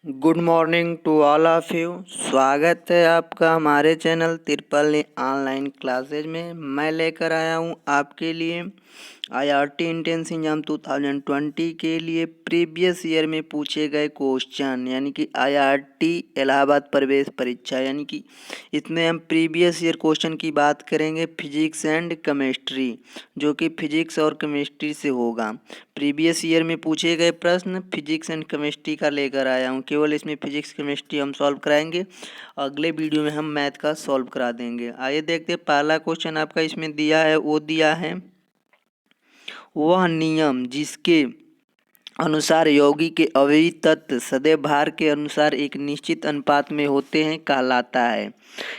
Good morning to all of you. स्वागत है आपका हमारे चैनल तिरपल ऑनलाइन क्लासेज में। मैं लेकर आया हूँ आपके लिए आईआरटी एंट्रेंस एग्जाम 2020 के लिए प्रीवियस ईयर में पूछे गए क्वेश्चन, यानी कि आईआरटी इलाहाबाद प्रवेश परीक्षा, यानी कि इसमें हम प्रीवियस ईयर क्वेश्चन की बात करेंगे फिजिक्स एंड केमिस्ट्री, जो कि फिजिक्स और केमिस्ट्री से होगा। प्रीवियस ईयर में पूछे गए प्रश्न फिजिक्स एंड केमिस्ट्री का लेकर आया हूँ। केवल इसमें फिजिक्स केमिस्ट्री हम सॉल्व कराएंगे, अगले वीडियो में हम मैथ का सॉल्व करा देंगे। आइए देखते हैं, पहला क्वेश्चन आपका इसमें दिया है, वो दिया है वह नियम जिसके अनुसार यौगिक के अवयवी तत्व सदैव भार के अनुसार एक निश्चित अनुपात में होते हैं कहलाता है।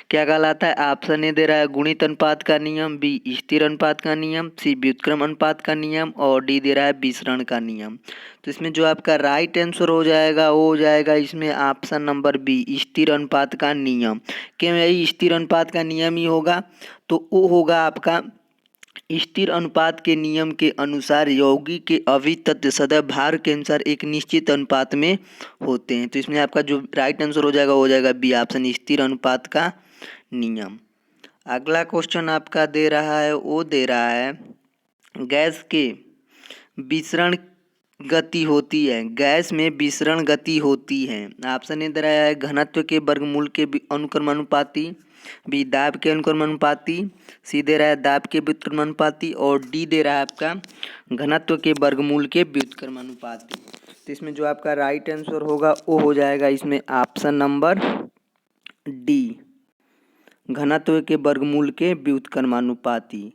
क्या कहलाता है? ऑप्शन ए दे रहा है गुणित अनुपात का नियम, बी स्थिर अनुपात का नियम, सी व्युत्क्रम अनुपात का नियम और डी दे रहा है विसरण का नियम। तो इसमें जो आपका राइट आंसर हो जाएगा वो हो जाएगा इसमें ऑप्शन नंबर बी स्थिर अनुपात का नियम। क्यों यही स्थिर अनुपात का नियम ही होगा? तो वो होगा आपका स्थिर अनुपात के नियम के अनुसार यौगिक के अवयवी तत्व सदैव भार के अनुसार एक निश्चित अनुपात में होते हैं। तो इसमें आपका जो राइट आंसर हो जाएगा वो हो जाएगा बी ऑप्शन स्थिर अनुपात का नियम। अगला क्वेश्चन आपका दे रहा है, वो दे रहा है गैस के विसरण गति होती है, गैस में विसरण गति होती है। ऑप्शन ए दे रहा है घनत्व के वर्गमूल के अनुक्रमानुपाती, बी दाब के अनुक्रमानुपाती, सी दे रहा है दाब के व्युत्क्रमानुपाती और डी दे रहा है आपका घनत्व के वर्गमूल के व्युत्क्रमानुपाती। तो इसमें जो आपका राइट आंसर होगा वो हो जाएगा इसमें ऑप्शन नंबर डी घनत्व के वर्गमूल के व्युत्क्रमानुपाती।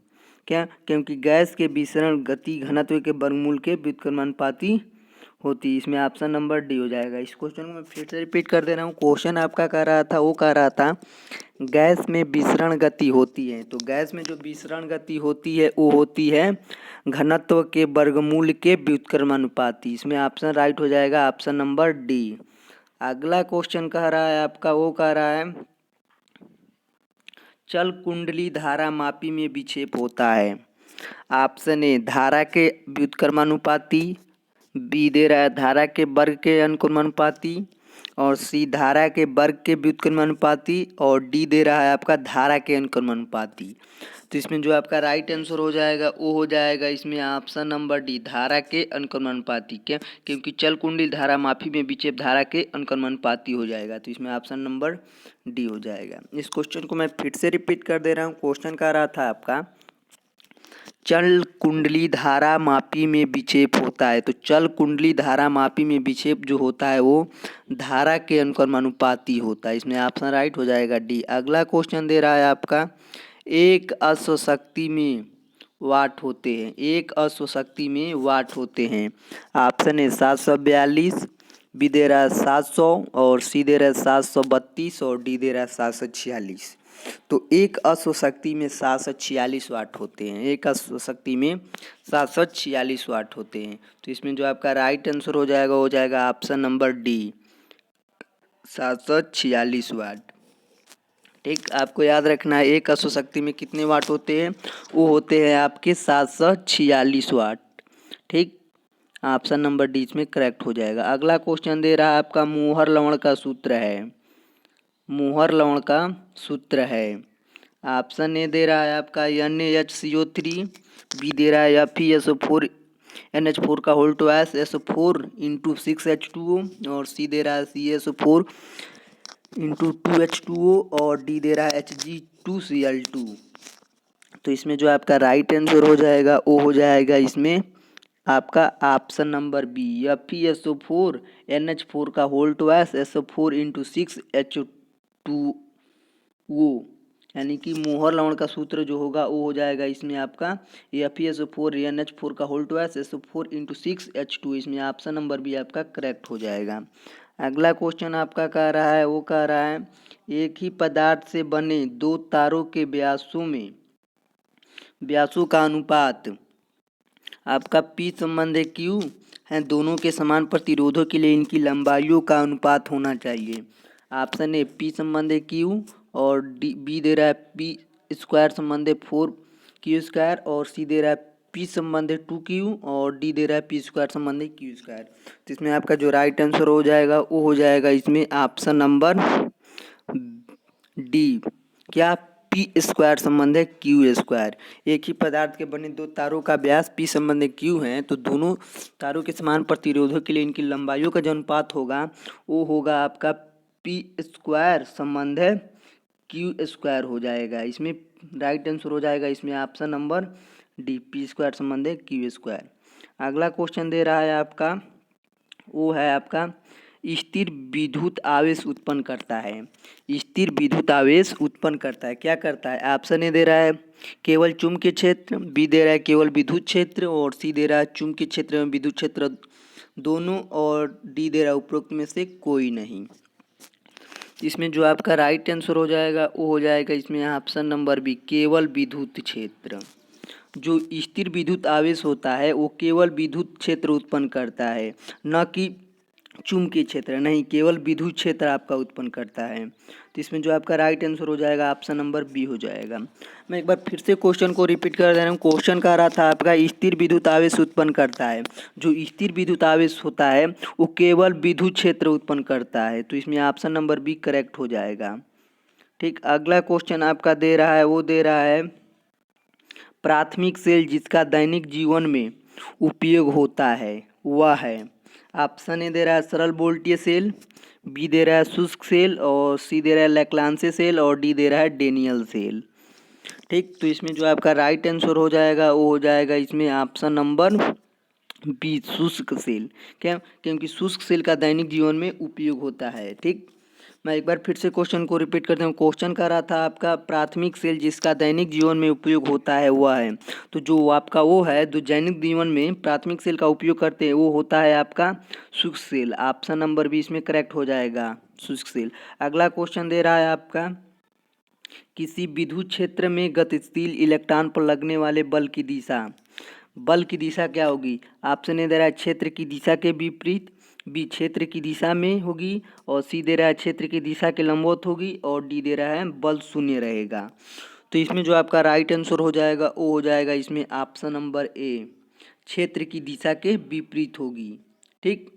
क्या? क्योंकि गैस के विसरण गति घनत्व के वर्गमूल के व्युत्क्रमानुपाती होती है। इसमें ऑप्शन नंबर डी हो जाएगा। इस क्वेश्चन को मैं फिर से रिपीट कर दे रहा हूँ। क्वेश्चन आपका कह रहा था, वो कह रहा था गैस में विसरण गति होती है, तो गैस में जो विसरण गति होती है वो होती है घनत्व के वर्गमूल के व्युत्क्रमानुपाती। इसमें ऑप्शन राइट हो जाएगा ऑप्शन नंबर डी। अगला क्वेश्चन कह रहा है आपका, वो कह रहा है चल कुंडली धारा मापी में विक्षेप होता है। ऑप्शन ए धारा के व्युत्क्रमानुपाती, बी दे रहा है धारा के वर्ग के अनुक्रमानुपाती और सी धारा के वर्ग के व्युत्क्रमानुपाती और डी दे रहा है आपका धारा के अनुक्रमानुपाती। तो इसमें जो आपका राइट आंसर हो जाएगा वो हो जाएगा इसमें ऑप्शन नंबर डी धारा के अनुक्रमानुपाती। क्या? क्योंकि चल कुंडली धारा मापी में विक्षेप धारा के अनुक्रमानुपाती हो जाएगा। तो इसमें ऑप्शन नंबर डी हो जाएगा। इस क्वेश्चन को मैं फिर से रिपीट कर दे रहा हूँ। क्वेश्चन कह रहा था आपका चल कुंडली धारा मापी में विक्षेप होता है, तो चल कुंडली धारा मापी में विक्षेप जो होता है वो धारा के अनुक्रमानुपाती होता है। इसमें ऑप्शन राइट हो जाएगा डी। अगला क्वेश्चन दे रहा है आपका एक अश्व शक्ति में वाट होते हैं, एक अश्व शक्ति में वाट होते हैं। ऑप्शन ए 742, बी दे रहा है 700 और सी दे रहा है 732 और डी दे रहा है 746। तो एक अश्व शक्ति में 746 वाट होते हैं, एक अश्व शक्ति में 746 वाट होते हैं। तो इसमें जो आपका राइट आंसर हो जाएगा ऑप्शन नंबर डी 746 वाट। ठीक, आपको याद रखना है एक अश्व शक्ति में कितने वाट होते हैं, वो होते हैं आपके 746 वाट। ठीक, ऑप्शन नंबर डी इसमें करेक्ट हो जाएगा। अगला क्वेश्चन दे रहा है आपका मोहर लवण का सूत्र है, मोहर लवण का सूत्र है। ऑप्शन ए दे रहा है आपका NaHCO3, बी दे रहा है FeSO4 NH4 का whole to S SO4 into 6H2O और सी दे रहा है CaSO4 इंटू 2H2O और डी दे रहा है Hg2Cl2। तो इसमें जो आपका राइट आंसर हो जाएगा वो हो जाएगा इसमें आपका option number B FeSO4 NH4 का whole to S SO4 into 6H2O, यानी कि मोहर लवण का सूत्र जो होगा वो हो जाएगा इसमें आपका FeSO4 NH4 का whole to S SO4 into 6H2। इसमें ऑप्शन नंबर बी आपका करेक्ट हो जाएगा। अगला क्वेश्चन आपका कह रहा है, वो कह रहा है एक ही पदार्थ से बने दो तारों के व्यासों का अनुपात आपका P संबंध है Q है, दोनों के समान प्रतिरोधों के लिए इनकी लंबाइयों का अनुपात होना चाहिए। ऑप्शन ए P संबंध है Q और डी बी दे रहा है P स्क्वायर संबंध है 4Q स्क्वायर और सी दे रहा है पी संबंध है 2Q और डी दे रहा है पी स्क्वायर संबंध है Q स्क्वायर। तो इसमें आपका जो राइट आंसर हो जाएगा वो हो जाएगा इसमें ऑप्शन नंबर डी। क्या? पी स्क्वायर संबंध है Q स्क्वायर। एक ही पदार्थ के बने दो तारों का व्यास पी संबंध है Q है, तो दोनों तारों के समान प्रतिरोधों के लिए इनकी लंबाइयों का जो अनुपात होगा वो होगा आपका पी स्क्वायर संबंध है Q स्क्वायर हो जाएगा। इसमें राइट आंसर हो जाएगा इसमें option number D, P square संबंध है Q स्क्वायर। अगला क्वेश्चन दे रहा है आपका, वो है आपका स्थिर विद्युत आवेश उत्पन्न करता है। स्थिर विद्युत आवेश उत्पन्न करता है, क्या करता है? ऑप्शन ए दे रहा है केवल चुंबकीय क्षेत्र, बी दे रहा है केवल विद्युत क्षेत्र, और सी दे रहा है चुंबकीय क्षेत्र एवं विद्युत क्षेत्र दोनों, और डी दे रहा है उपरोक्त में से कोई नहीं। इसमें जो आपका राइट आंसर हो जाएगा वो हो जाएगा इसमें ऑप्शन नंबर बी, केवल विद्युत क्षेत्र। जो स्थिर विद्युत आवेश होता है वो केवल विद्युत क्षेत्र उत्पन्न करता है, न कि चुंबकीय क्षेत्र, नहीं, केवल विद्युत क्षेत्र आपका उत्पन्न करता है। तो इसमें जो आपका राइट आंसर हो जाएगा ऑप्शन नंबर बी हो जाएगा। मैं एक बार फिर से क्वेश्चन को रिपीट कर दे रहा हूँ। क्वेश्चन कह रहा था आपका स्थिर विद्युत आवेश उत्पन्न करता है। जो स्थिर विद्युत आवेश होता है वो केवल विद्युत क्षेत्र उत्पन्न करता है, तो इसमें ऑप्शन नंबर बी करेक्ट हो जाएगा। ठीक, अगला क्वेश्चन आपका दे रहा है, वो दे रहा है प्राथमिक सेल जिसका दैनिक जीवन में उपयोग होता है वह है। ऑप्शन ए दे रहा है सरल वोल्टीय सेल, बी दे रहा है शुष्क सेल, और सी दे रहा है लैक्लांसे सेल, और डी दे रहा है डेनियल सेल। ठीक, तो इसमें जो आपका राइट आंसर हो जाएगा वो हो जाएगा इसमें ऑप्शन नंबर बी, शुष्क सेल। क्या? क्योंकि शुष्क सेल का दैनिक जीवन में उपयोग होता है। ठीक, मैं एक बार फिर से क्वेश्चन को रिपीट करता हूँ। क्वेश्चन कर रहा था आपका प्राथमिक सेल जिसका दैनिक जीवन में उपयोग होता है वह है, तो जो आपका वो है जो दैनिक जीवन में प्राथमिक सेल का उपयोग करते हैं वो होता है आपका शुष्क सेल। ऑप्शन नंबर बी इसमें करेक्ट हो जाएगा, शुष्क सेल। अगला क्वेश्चन दे रहा है आपका किसी विद्युत क्षेत्र में गतिशील इलेक्ट्रॉन पर लगने वाले बल की दिशा। बल की दिशा क्या होगी? ऑप्शन ए दे रहा है क्षेत्र की दिशा के विपरीत, बी क्षेत्र की दिशा में होगी, और सी दे रहा है क्षेत्र की दिशा के लंबवत होगी, और डी दे रहा है बल शून्य रहेगा। तो इसमें जो आपका राइट आंसर हो जाएगा वो हो जाएगा इसमें ऑप्शन नंबर ए, क्षेत्र की दिशा के विपरीत होगी। ठीक,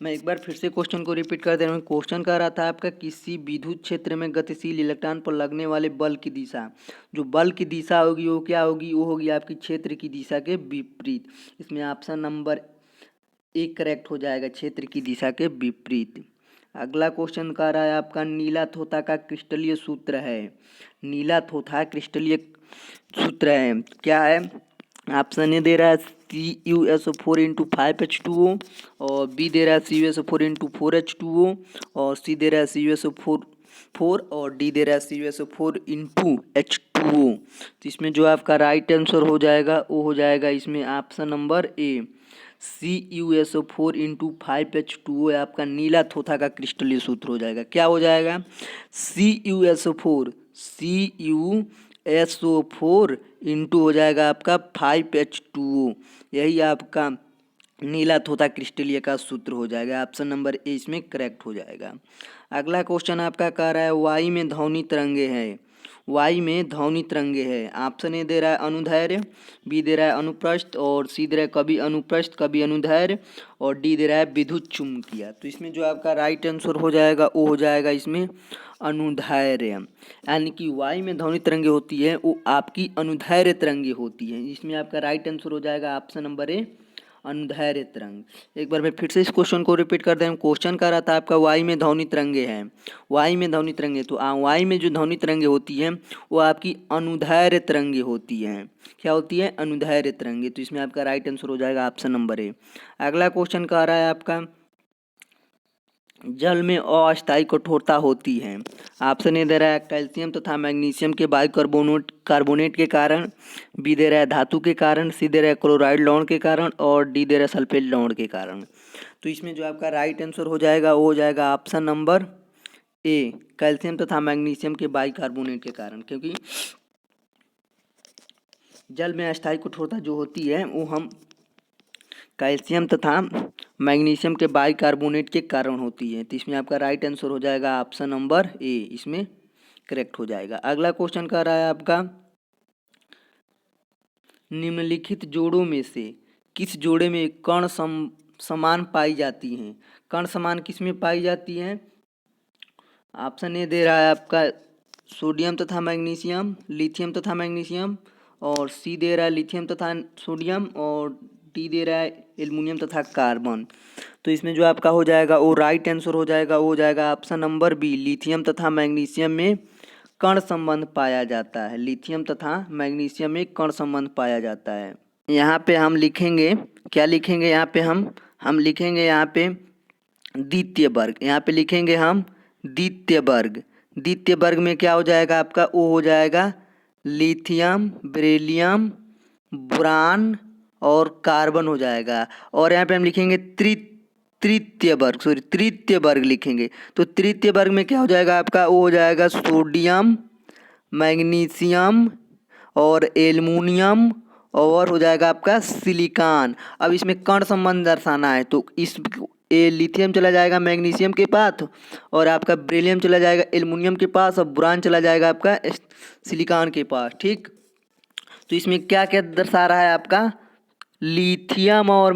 मैं एक बार फिर से क्वेश्चन को रिपीट कर दे रहा हूँ। क्वेश्चन कह रहा था आपका किसी विद्युत क्षेत्र में गतिशील इलेक्ट्रॉन पर लगने वाले बल की दिशा। जो बल की दिशा होगी वो क्या होगी? वो होगी आपकी क्षेत्र की दिशा के विपरीत। इसमें ऑप्शन नंबर ए करेक्ट हो जाएगा, क्षेत्र की दिशा के विपरीत। अगला क्वेश्चन कह रहा है आपका नीला थोथा का क्रिस्टलीय सूत्र है। नीला थोथा क्रिस्टलीय सूत्र है, क्या है? ऑप्शन ए दे रहा है CuSO4 इंटू 5H2O, और बी दे रहा है CuSO4 इंटू 4H2O, और सी दे रहा है CuSO4, और डी दे रहा है CuSO4 इंटू H2O। तो इसमें जो आपका राइट आंसर हो जाएगा वो हो जाएगा इसमें option number A, CuSO4 into 5H2O आपका नीला थोथा का क्रिस्टलीय सूत्र हो जाएगा। क्या हो जाएगा? CuSO4 इंटू हो जाएगा आपका 5H2O, यही आपका नीला थोथा क्रिस्टलीय का सूत्र हो जाएगा। ऑप्शन नंबर ए इसमें करेक्ट हो जाएगा। अगला क्वेश्चन आपका कह रहा है वाई में ध्वनि तरंगे हैं। वाई में ध्वनि तरंगे है। ऑप्शन ए दे रहा है अनुदैर्घ्य, बी दे रहा है अनुप्रस्थ, और सी दे रहा है कभी अनुप्रस्थ कभी अनुदैर्घ्य, और डी दे रहा है विद्युत चुम्बकीय। तो इसमें जो आपका राइट आंसर हो जाएगा वो हो जाएगा इसमें अनुदैर्घ्य, यानी कि वाई में ध्वनि तरंगे होती है वो आपकी अनुदैर्घ्य तरंगे होती है। इसमें आपका राइट आंसर हो जाएगा ऑप्शन नंबर ए, अनुदैर्घ्य तरंग। एक बार मैं फिर से इस क्वेश्चन को रिपीट कर दूं। क्वेश्चन कर रहा था आपका वाई में ध्वनि तरंगे हैं। वाई में ध्वनि तरंगे, तो वाई में जो ध्वनि तरंगे होती हैं वो आपकी अनुदैर्घ्य तरंगे होती हैं। क्या होती है? अनुदैर्घ्य तरंगे। तो इसमें आपका राइट आंसर हो जाएगा ऑप्शन नंबर ए। अगला क्वेश्चन कह रहा है आपका जल में अस्थायी कठोरता होती है। ऑप्शन ए दे रहा है कैल्शियम तथा मैग्नीशियम के कार्बोनेट के कारण, बी दे रहा है धातु के कारण, सी दे रहा है क्लोराइड लवण के कारण, और डी दे रहा है सल्फेट लवण के कारण। तो इसमें जो आपका राइट आंसर हो जाएगा वो हो जाएगा ऑप्शन नंबर ए, कैल्शियम तथा मैग्नीशियम के बाइकार्बोनेट के कारण। क्योंकि जल में अस्थायी कठोरता जो होती है वो हम कैल्शियम तथा मैग्नीशियम के बाइकार्बोनेट के कारण होती है। तो इसमें आपका राइट आंसर हो जाएगा ऑप्शन नंबर ए, इसमें करेक्ट हो जाएगा। अगला क्वेश्चन कह रहा है आपका निम्नलिखित जोड़ों में से किस जोड़े में कण समान पाई जाती हैं? कण समान किस में पाई जाती हैं? ऑप्शन ए दे रहा है आपका सोडियम तथा मैग्नीशियम, लिथियम तथा मैग्नीशियम, और सी दे रहा है लिथियम तथा सोडियम, और डी दे रहा है एल्युमिनियम तथा कार्बन। तो इसमें जो आपका हो जाएगा वो राइट आंसर हो जाएगा, वो हो जाएगा ऑप्शन नंबर बी, लिथियम तथा मैग्नीशियम में कण संबंध पाया जाता है। लिथियम तथा मैग्नीशियम में कण संबंध पाया जाता है। यहाँ पे हम लिखेंगे, क्या लिखेंगे यहाँ पे हम लिखेंगे यहाँ पे द्वितीय वर्ग। यहाँ पे लिखेंगे हम द्वितीय वर्ग। द्वितीय वर्ग में क्या हो जाएगा आपका, वो हो जाएगा लिथियम, बेरिलियम, बोरान और कार्बन हो जाएगा। और यहाँ पे हम लिखेंगे तृतीय वर्ग लिखेंगे। तो तृतीय वर्ग में क्या हो जाएगा आपका, वो हो जाएगा सोडियम, मैग्नीशियम और एल्युमिनियम, और हो जाएगा आपका सिलिकॉन। अब इसमें कण संबंध दर्शाना है, तो इस लिथियम चला जाएगा मैग्नीशियम के पास, और आपका बेरिलियम चला जाएगा एल्युमिनियम के पास, और बोरान चला जाएगा आपका सिलिकॉन के पास। ठीक, तो इसमें क्या क्या दर्शा रहा है आपका, लिथियम और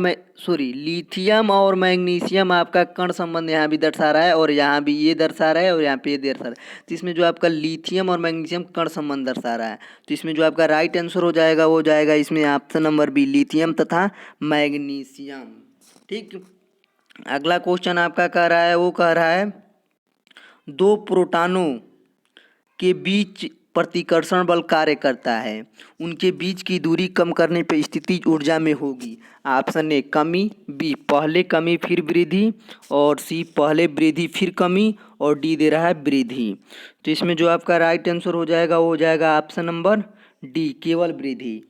मैग्नीशियम आपका कण संबंध यहाँ भी दर्शा रहा है, और यहाँ भी ये दर्शा रहा है, और यहाँ पे ये दर्शा रहा है। तो इसमें जो आपका लिथियम और मैग्नीशियम कण संबंध दर्शा रहा है, तो इसमें जो आपका राइट आंसर हो जाएगा वो हो जाएगा इसमें ऑप्शन नंबर बी, लिथियम तथा मैग्नीशियम। ठीक, अगला क्वेश्चन आपका कह रहा है, वो कह रहा है दो प्रोटॉनों के बीच प्रतिकर्षण बल कार्य करता है, उनके बीच की दूरी कम करने पर स्थितिज ऊर्जा में होगी। ऑप्शन ए कमी, बी पहले कमी फिर वृद्धि, और सी पहले वृद्धि फिर कमी, और डी दे रहा है वृद्धि। तो इसमें जो आपका राइट आंसर हो जाएगा वो हो जाएगा ऑप्शन नंबर डी, केवल वृद्धि।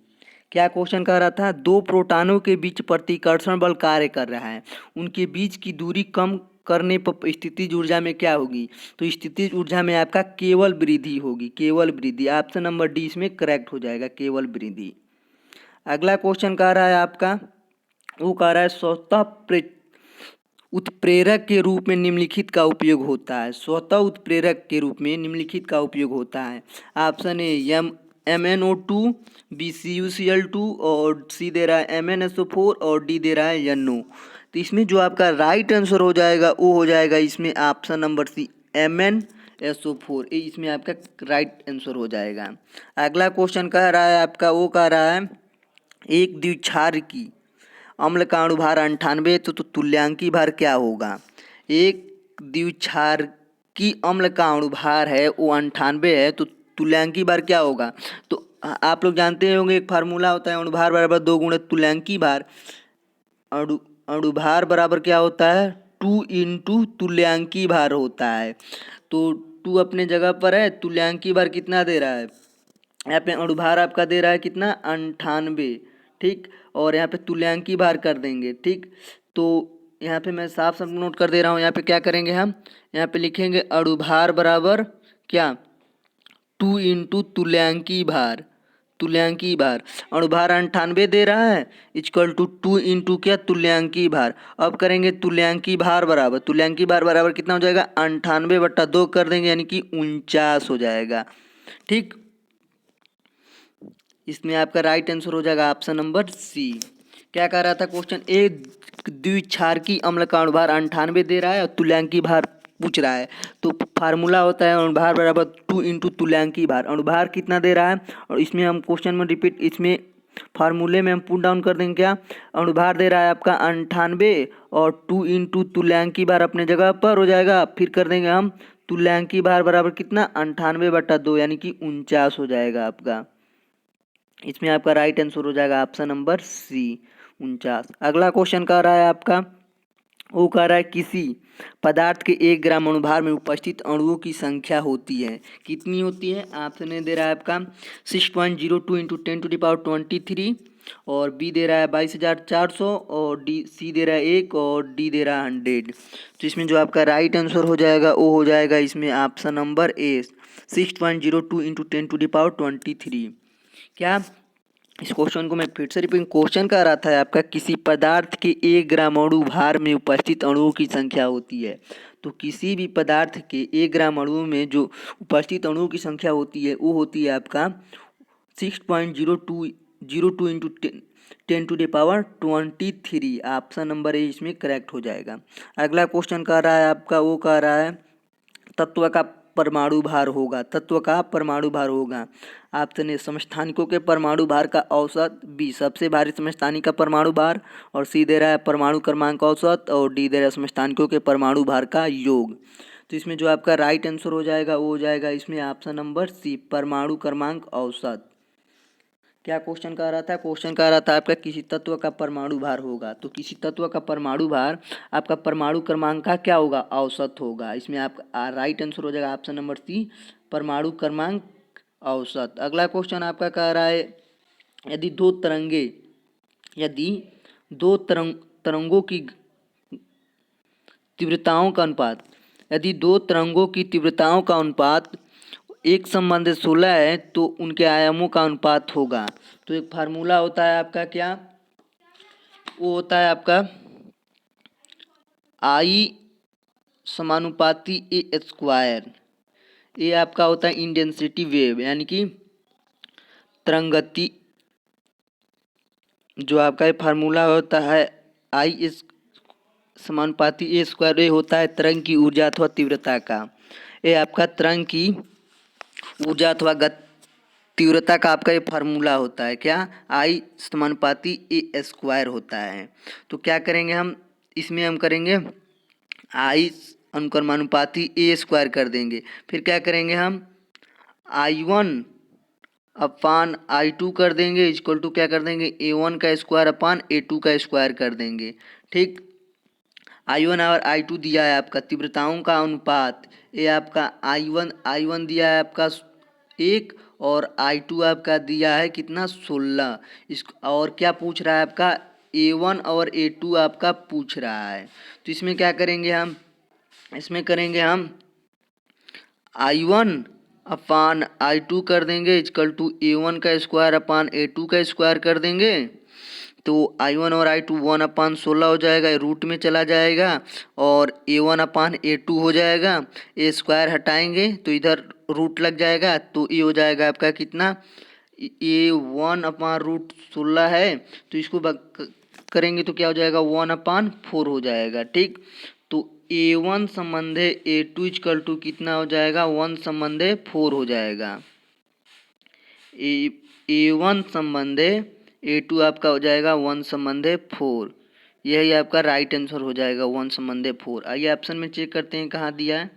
क्या क्वेश्चन कह रहा था, दो प्रोटॉनों के बीच प्रतिकर्षण बल कार्य कर रहा है, उनके बीच की दूरी कम करने पर स्थितिज ऊर्जा में क्या होगी, तो स्थितिज ऊर्जा में आपका केवल वृद्धि होगी, केवल वृद्धि। ऑप्शन नंबर डी इसमें करेक्ट हो जाएगा, केवल वृद्धि। अगला क्वेश्चन कह रहा है आपका, वो कह रहा है स्वतः उत्प्रेरक के रूप में निम्नलिखित का उपयोग होता है। स्वतः उत्प्रेरक के रूप में निम्नलिखित का उपयोग होता है। ऑप्शन ए MnO2, बी CuCl2, और सी दे रहा है MnSO4, और डी दे रहा है NO। तो इसमें जो आपका राइट आंसर हो जाएगा वो हो जाएगा इसमें ऑप्शन नंबर सी, MnSO4, ये इसमें आपका राइट आंसर हो जाएगा। अगला क्वेश्चन कह रहा है आपका, वो कह रहा है एक द्विक्षारकी अम्ल का अणुभार 98 तो तुल्यांकी भार क्या होगा। एक द्विक्षारकी अम्ल का अणुभार है वो 98 है, तो तुल्यांकी भार क्या होगा। तो आप लोग जानते होंगे एक फार्मूला होता है, अणुभार बराबर 2 गुणित तुल्यांकी भार। अणुभार बराबर क्या होता है, 2 इंटू तुल्यांकी भार होता है। तो 2 अपने जगह पर है, तुल्यांकी भार कितना दे रहा है, यहाँ पे अणुभार आपका दे रहा है कितना, 98। ठीक, और यहाँ पे तुल्यांकी भार कर देंगे। ठीक, तो यहाँ पे मैं साफ साफ नोट कर दे रहा हूँ, यहाँ पे क्या करेंगे हम, यहाँ पे लिखेंगे अणुभार बराबर क्या, 2 इंटू तुल्यांकी भार। तुल्यांकी भार अणुभार 98 दे रहा है, इक्वल टू 2 इंटू क्या, तुल्यांकी भार। अब करेंगे तुल्यांकी भार बराबर कितना हो जाएगा, 98/2 कर देंगे, यानी कि 49 हो जाएगा। ठीक, इसमें आपका राइट आंसर हो जाएगा ऑप्शन नंबर सी। क्या कह रहा था क्वेश्चन, एक द्विक्षारकी अम्ल का अणुभार 98 दे रहा है और तुल्यांकी भार पूछ रहा है। तो फार्मूला होता है अणुभार बराबर 2 इंटू तुल्यांकी भार। अणुभार कितना दे रहा है, और इसमें हम क्वेश्चन में रिपीट, इसमें फार्मूले में हम पुट डाउन कर देंगे। क्या अणुभार दे रहा है आपका 98, और 2 इंटू तुल्यांकी भार अपने जगह पर हो जाएगा, फिर कर देंगे हम तुल्यांकी भार बराबर कितना, 98/2, यानी कि 49 हो जाएगा आपका। इसमें आपका राइट आंसर हो जाएगा ऑप्शन नंबर सी, 49। अगला क्वेश्चन कह रहा है आपका, वो कह रहा है किसी पदार्थ के 1 ग्राम अणुभार में उपस्थित अणुओं की संख्या होती है, कितनी होती है। ऑप्शन दे रहा है आपका 6.02 इंटू 10⁻23, और बी दे रहा है 22,400, और डी सी दे रहा है 1, और डी दे रहा है 100। तो इसमें जो आपका राइट आंसर हो जाएगा वो हो जाएगा इसमें ऑप्शन नंबर ए, 6.02 इंटू 10⁻23। क्या इस क्वेश्चन को मैं फिर से रिपीट, क्वेश्चन कह रहा था आपका किसी पदार्थ के 1 ग्राम अणु भार में उपस्थित अणुओं की संख्या होती है। तो किसी भी पदार्थ के 1 ग्राम अणु में जो उपस्थित अणुओं की संख्या होती है वो होती है आपका 6.02 02 इंटू 10⁻23। ऑप्शन नंबर ए इसमें करेक्ट हो जाएगा। अगला क्वेश्चन कह रहा है आपका, वो कह रहा है तत्व का परमाणु भार होगा, तत्व का परमाणु भार होगा। ऑप्शन ए समस्थानिकों के परमाणु भार का औसत, बी सबसे भारी समस्थानिक का परमाणु भार, और सी दे रहा है परमाणु क्रमांक औसत, और डी दे रहा है समस्थानिकों के परमाणु भार का योग। तो इसमें जो आपका राइट आंसर हो जाएगा वो हो जाएगा इसमें ऑप्शन नंबर सी, परमाणु क्रमांक औसत। क्या क्वेश्चन कह रहा था? क्वेश्चन कह रहा था आपका किसी तत्व का परमाणु भार होगा, तो किसी तत्व का परमाणु भार आपका परमाणु क्रमांक का क्या होगा? औसत होगा। इसमें आपका राइट आंसर हो जाएगा ऑप्शन नंबर सी, परमाणु क्रमांक औसत। अगला क्वेश्चन आपका कह रहा है यदि दो तरंगों की तीव्रताओं का अनुपात, यदि दो तरंगों की तीव्रताओं का अनुपात 1:16 है तो उनके आयामों का अनुपात होगा। तो एक फार्मूला होता है आपका, क्या वो होता है आपका आई समानुपाती ए स्क्वायर। ये आपका होता है इंटेंसिटी वेव, यानी कि तरंगति। जो आपका ये फार्मूला होता है आई इस समानुपाती ए स्क्वायर, ये होता है तरंग की ऊर्जा अथवा तीव्रता का। ये आपका तरंग की ऊर्जा अथवा तीव्रता का आपका ये फार्मूला होता है, क्या? आई समानुपाती ए स्क्वायर होता है। तो क्या करेंगे हम इसमें, हम करेंगे आई अनुक्रमानुपाती ए स्क्वायर कर देंगे। फिर क्या करेंगे हम I1 अपान I2 कर देंगे, इक्वल टू क्या कर देंगे A1 का स्क्वायर अपान A2 का स्क्वायर कर देंगे। ठीक, I1 और I2 दिया है आपका तीव्रताओं का अनुपात, ये आपका I1 दिया है आपका 1 और I2 आपका दिया है कितना 16। इस और क्या पूछ रहा है आपका A1 और A2 आपका पूछ रहा है। तो इसमें क्या करेंगे हम, इसमें करेंगे हम I1 अपान I2 कर देंगे, इक्वल टू A1 का स्क्वायर अपान A2 का स्क्वायर कर देंगे। तो I1 और I2 1/16 हो जाएगा, रूट में चला जाएगा, और A1 अपान A2 हो जाएगा। ए स्क्वायर हटाएंगे तो इधर रूट लग जाएगा, तो ये हो जाएगा आपका कितना A1 अपान रूट 16 है, तो इसको करेंगे तो क्या हो जाएगा 1/4 हो जाएगा। ठीक, तो A1 संबंधे A2 इक्वल टू कितना हो जाएगा 1 संबंधे 4 हो जाएगा। A1 संबंधे A2 आपका हो जाएगा 1 संबंधे 4। यही आपका राइट आंसर हो जाएगा 1 संबंधे 4। आइए ऑप्शन में चेक करते हैं कहाँ दिया है।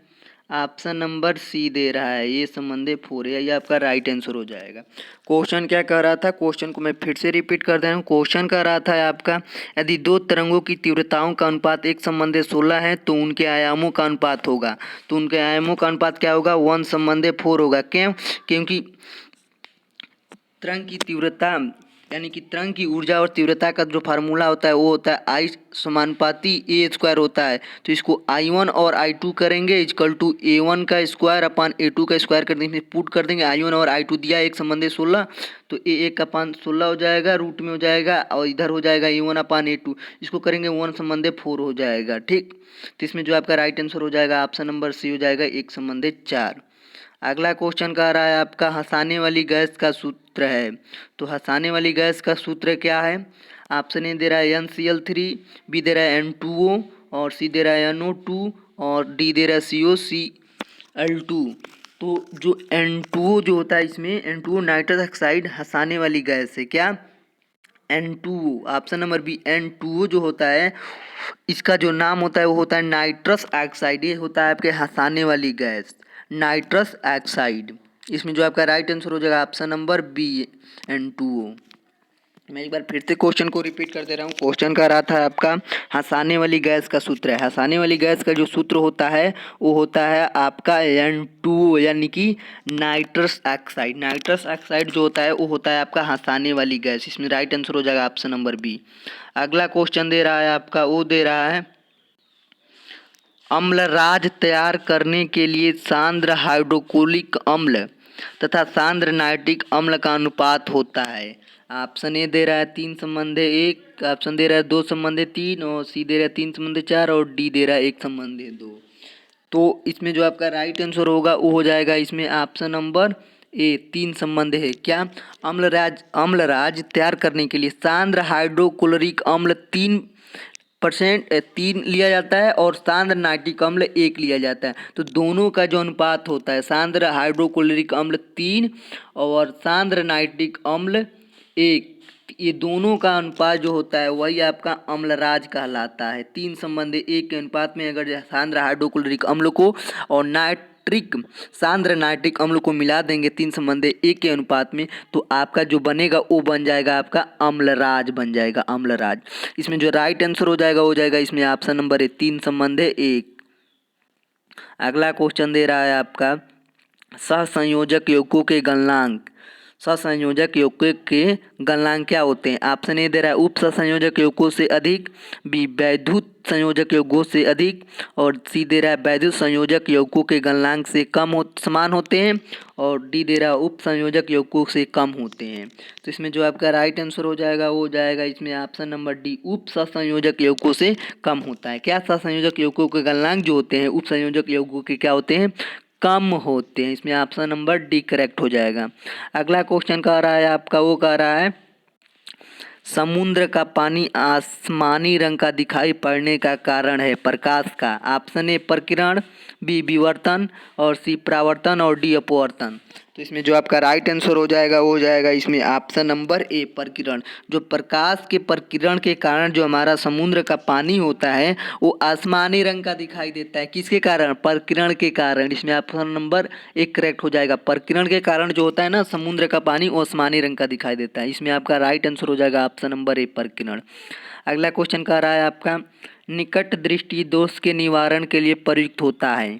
ऑप्शन नंबर सी दे रहा है, ये संबंधे 4 है, ये आपका राइट आंसर हो जाएगा। क्वेश्चन क्या कह रहा था, क्वेश्चन को मैं फिर से रिपीट कर दे रहा हूँ। क्वेश्चन कह रहा था आपका यदि दो तरंगों की तीव्रताओं का अनुपात 1:16 है तो उनके आयामों का अनुपात होगा। तो उनके आयामों का अनुपात क्या होगा 1:4 होगा। क्यों? क्योंकि तरंग की तीव्रता यानी कि तरंग की ऊर्जा और तीव्रता का जो फार्मूला होता है वो होता है आई समानुपाती ए स्क्वायर होता है। तो इसको I1 और I2 करेंगे इक्वल टू A1 का स्क्वायर अपान A2 का स्क्वायर कर देंगे, पुट कर देंगे। I1 और I2 दिया एक संबंधे 16, तो A1 अपान 16 हो जाएगा, रूट में हो जाएगा, और इधर हो जाएगा A1 अपान A2, इसको करेंगे 1 संबंधे 4 हो जाएगा। ठीक, तो इसमें जो आपका राइट आंसर हो जाएगा ऑप्शन नंबर सी हो जाएगा 1 संबंधे 4। अगला क्वेश्चन कह रहा है आपका हंसाने वाली गैस का सूत्र है। तो हंसाने वाली गैस का सूत्र क्या है? ऑप्शन ए दे रहा है NCl3, बी दे रहा है N2O, और सी दे रहा है NO2, और डी दे रहा है COCl2। तो जो N2O जो होता है, इसमें N2O नाइट्रस ऑक्साइड हंसाने वाली गैस है। क्या? N2O, option number B N2O जो होता है, इसका जो नाम होता है वो होता है नाइट्रस ऑक्साइड। ये होता है आपके हंसाने वाली गैस, नाइट्रस ऑक्साइड। इसमें जो आपका राइट आंसर हो जाएगा ऑप्शन नंबर बी N2O। मैं एक बार फिर से क्वेश्चन को रिपीट कर दे रहा हूँ। क्वेश्चन का रहा था आपका हंसाने वाली गैस का सूत्र है। हंसाने वाली गैस का जो सूत्र होता है वो होता है आपका N2O, यानी कि नाइट्रस ऑक्साइड। नाइट्रस ऑक्साइड जो होता है वो होता है आपका हंसाने वाली गैस। इसमें राइट आंसर हो जाएगा ऑप्शन नंबर बी। अगला क्वेश्चन दे रहा है आपका, वो दे रहा है अम्लराज तैयार करने के लिए सांद्र हाइड्रोक्लोरिक अम्ल तथा सांद्र नाइट्रिक अम्ल का अनुपात होता है। ऑप्शन ए दे रहा है 3 संबंधे 1, ऑप्शन दे रहा है 2 संबंधे 3, और सी दे रहा है 3 संबंधे 4, और डी दे रहा है 1 संबंधे 2। तो इसमें जो आपका राइट आंसर होगा वो हो जाएगा इसमें ऑप्शन नंबर ए 3 संबंध है। क्या? अम्लराज तैयार करने के लिए सांद्र हाइड्रोक्लोरिक अम्ल 3 लिया जाता है और सांद्र नाइट्रिक अम्ल 1 लिया जाता है। तो दोनों का जो अनुपात होता है, सांद्र हाइड्रोक्लोरिक अम्ल 3 और सांद्र नाइट्रिक अम्ल 1, ये दोनों का अनुपात जो होता है वही आपका अम्लराज कहलाता है। 3 संबंध 1 के अनुपात में अगर सांद्र हाइड्रोक्लोरिक अम्ल को और सांद्र नाइट्रिक अम्ल को मिला देंगे 3 संबंध 1 के अनुपात में, तो आपका जो बनेगा वो बन जाएगा आपका अम्लराज बन जाएगा, अम्लराज। इसमें जो राइट आंसर हो जाएगा इसमें ऑप्शन नंबर है 3 संबंध 1। अगला क्वेश्चन दे रहा है आपका सहसंयोजक यौगिकों के गलनांक। सहसंयोजक यौगिकों के गलनांक क्या होते हैं? ऑप्शन ए दे रहा है उप सहसंयोजक यौगिकों से अधिक, बी वैद्युत संयोजक यौगिकों से अधिक, और सी दे रहा है वैद्युत संयोजक यौगिकों के गलनांक से समान होते हैं, और डी दे रहा है उप संयोजक यौगिकों से कम होते हैं। तो इसमें जो आपका राइट आंसर हो जाएगा वो हो जाएगा इसमें ऑप्शन नंबर डी, उप सहसंयोजक यौगिकों से कम होता है। क्या? सहसंयोजक यौगिकों के गलनांक जो होते हैं उप संयोजक यौगिकों के क्या होते हैं? कम होते हैं। इसमें ऑप्शन नंबर डी करेक्ट हो जाएगा। अगला क्वेश्चन कह रहा है आपका, वो कह रहा है समुद्र का पानी आसमानी रंग का दिखाई पड़ने का कारण है प्रकाश का। ऑप्शन ए प्रकीर्णन, बी विवर्तन, और सी परावर्तन, और डी अपवर्तन। तो इसमें जो आपका राइट आंसर हो जाएगा वो हो जाएगा इसमें ऑप्शन नंबर ए प्रकीर्णन। जो प्रकाश के प्रकीर्णन के कारण जो हमारा समुद्र का पानी होता है वो आसमानी रंग का दिखाई देता है। किसके कारण? प्रकीर्णन के कारण। इसमें ऑप्शन नंबर ए करेक्ट हो जाएगा। प्रकीर्णन के कारण जो होता है ना समुद्र का पानी वो आसमानी रंग का दिखाई देता है। इसमें आपका राइट आंसर हो जाएगा ऑप्शन नंबर ए प्रकीर्णन। अगला क्वेश्चन कह रहा है आपका निकट दृष्टि दोष के निवारण के लिए प्रयुक्त होता है।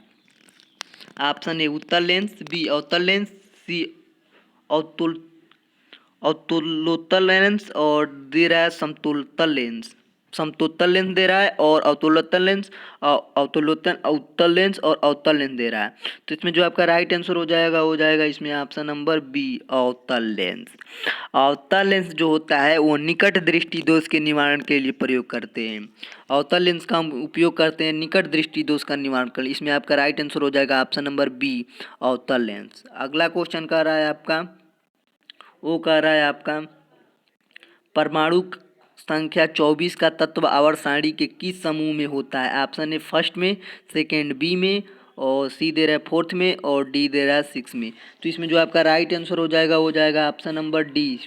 ऑप्शन ए उत्तल लेंस, बी अवतल लेंस, सी अवतलोत्तल लेंस, और दे रहा है समतुलतल लेंस। समतुलतल लेंस दे रहा है और अवतलोत्तल लेंस, अवतल लेंस और अवतल लेंस दे रहा है। तो इसमें जो आपका राइट आंसर हो जाएगा इसमें ऑप्शन नंबर बी अवतल लेंस। अवतल लेंस जो होता है वो निकट दृष्टि दोष के निवारण के लिए प्रयोग करते हैं। अवतल लेंस का हम उपयोग करते हैं निकट दृष्टि दोष का निवारण कर। इसमें आपका राइट आंसर हो जाएगा ऑप्शन नंबर बी अवतल लेंस। अगला क्वेश्चन कह रहा है आपका, वो कह रहा है आपका परमाणु संख्या 24 का तत्व आवर्त सारणी के किस समूह में होता है? ऑप्शन ए फर्स्ट में, सेकेंड बी में, और सी दे रहा है फोर्थ में, और डी दे रहा है 6 में। तो इसमें जो आपका राइट आंसर हो जाएगा ऑप्शन नंबर डी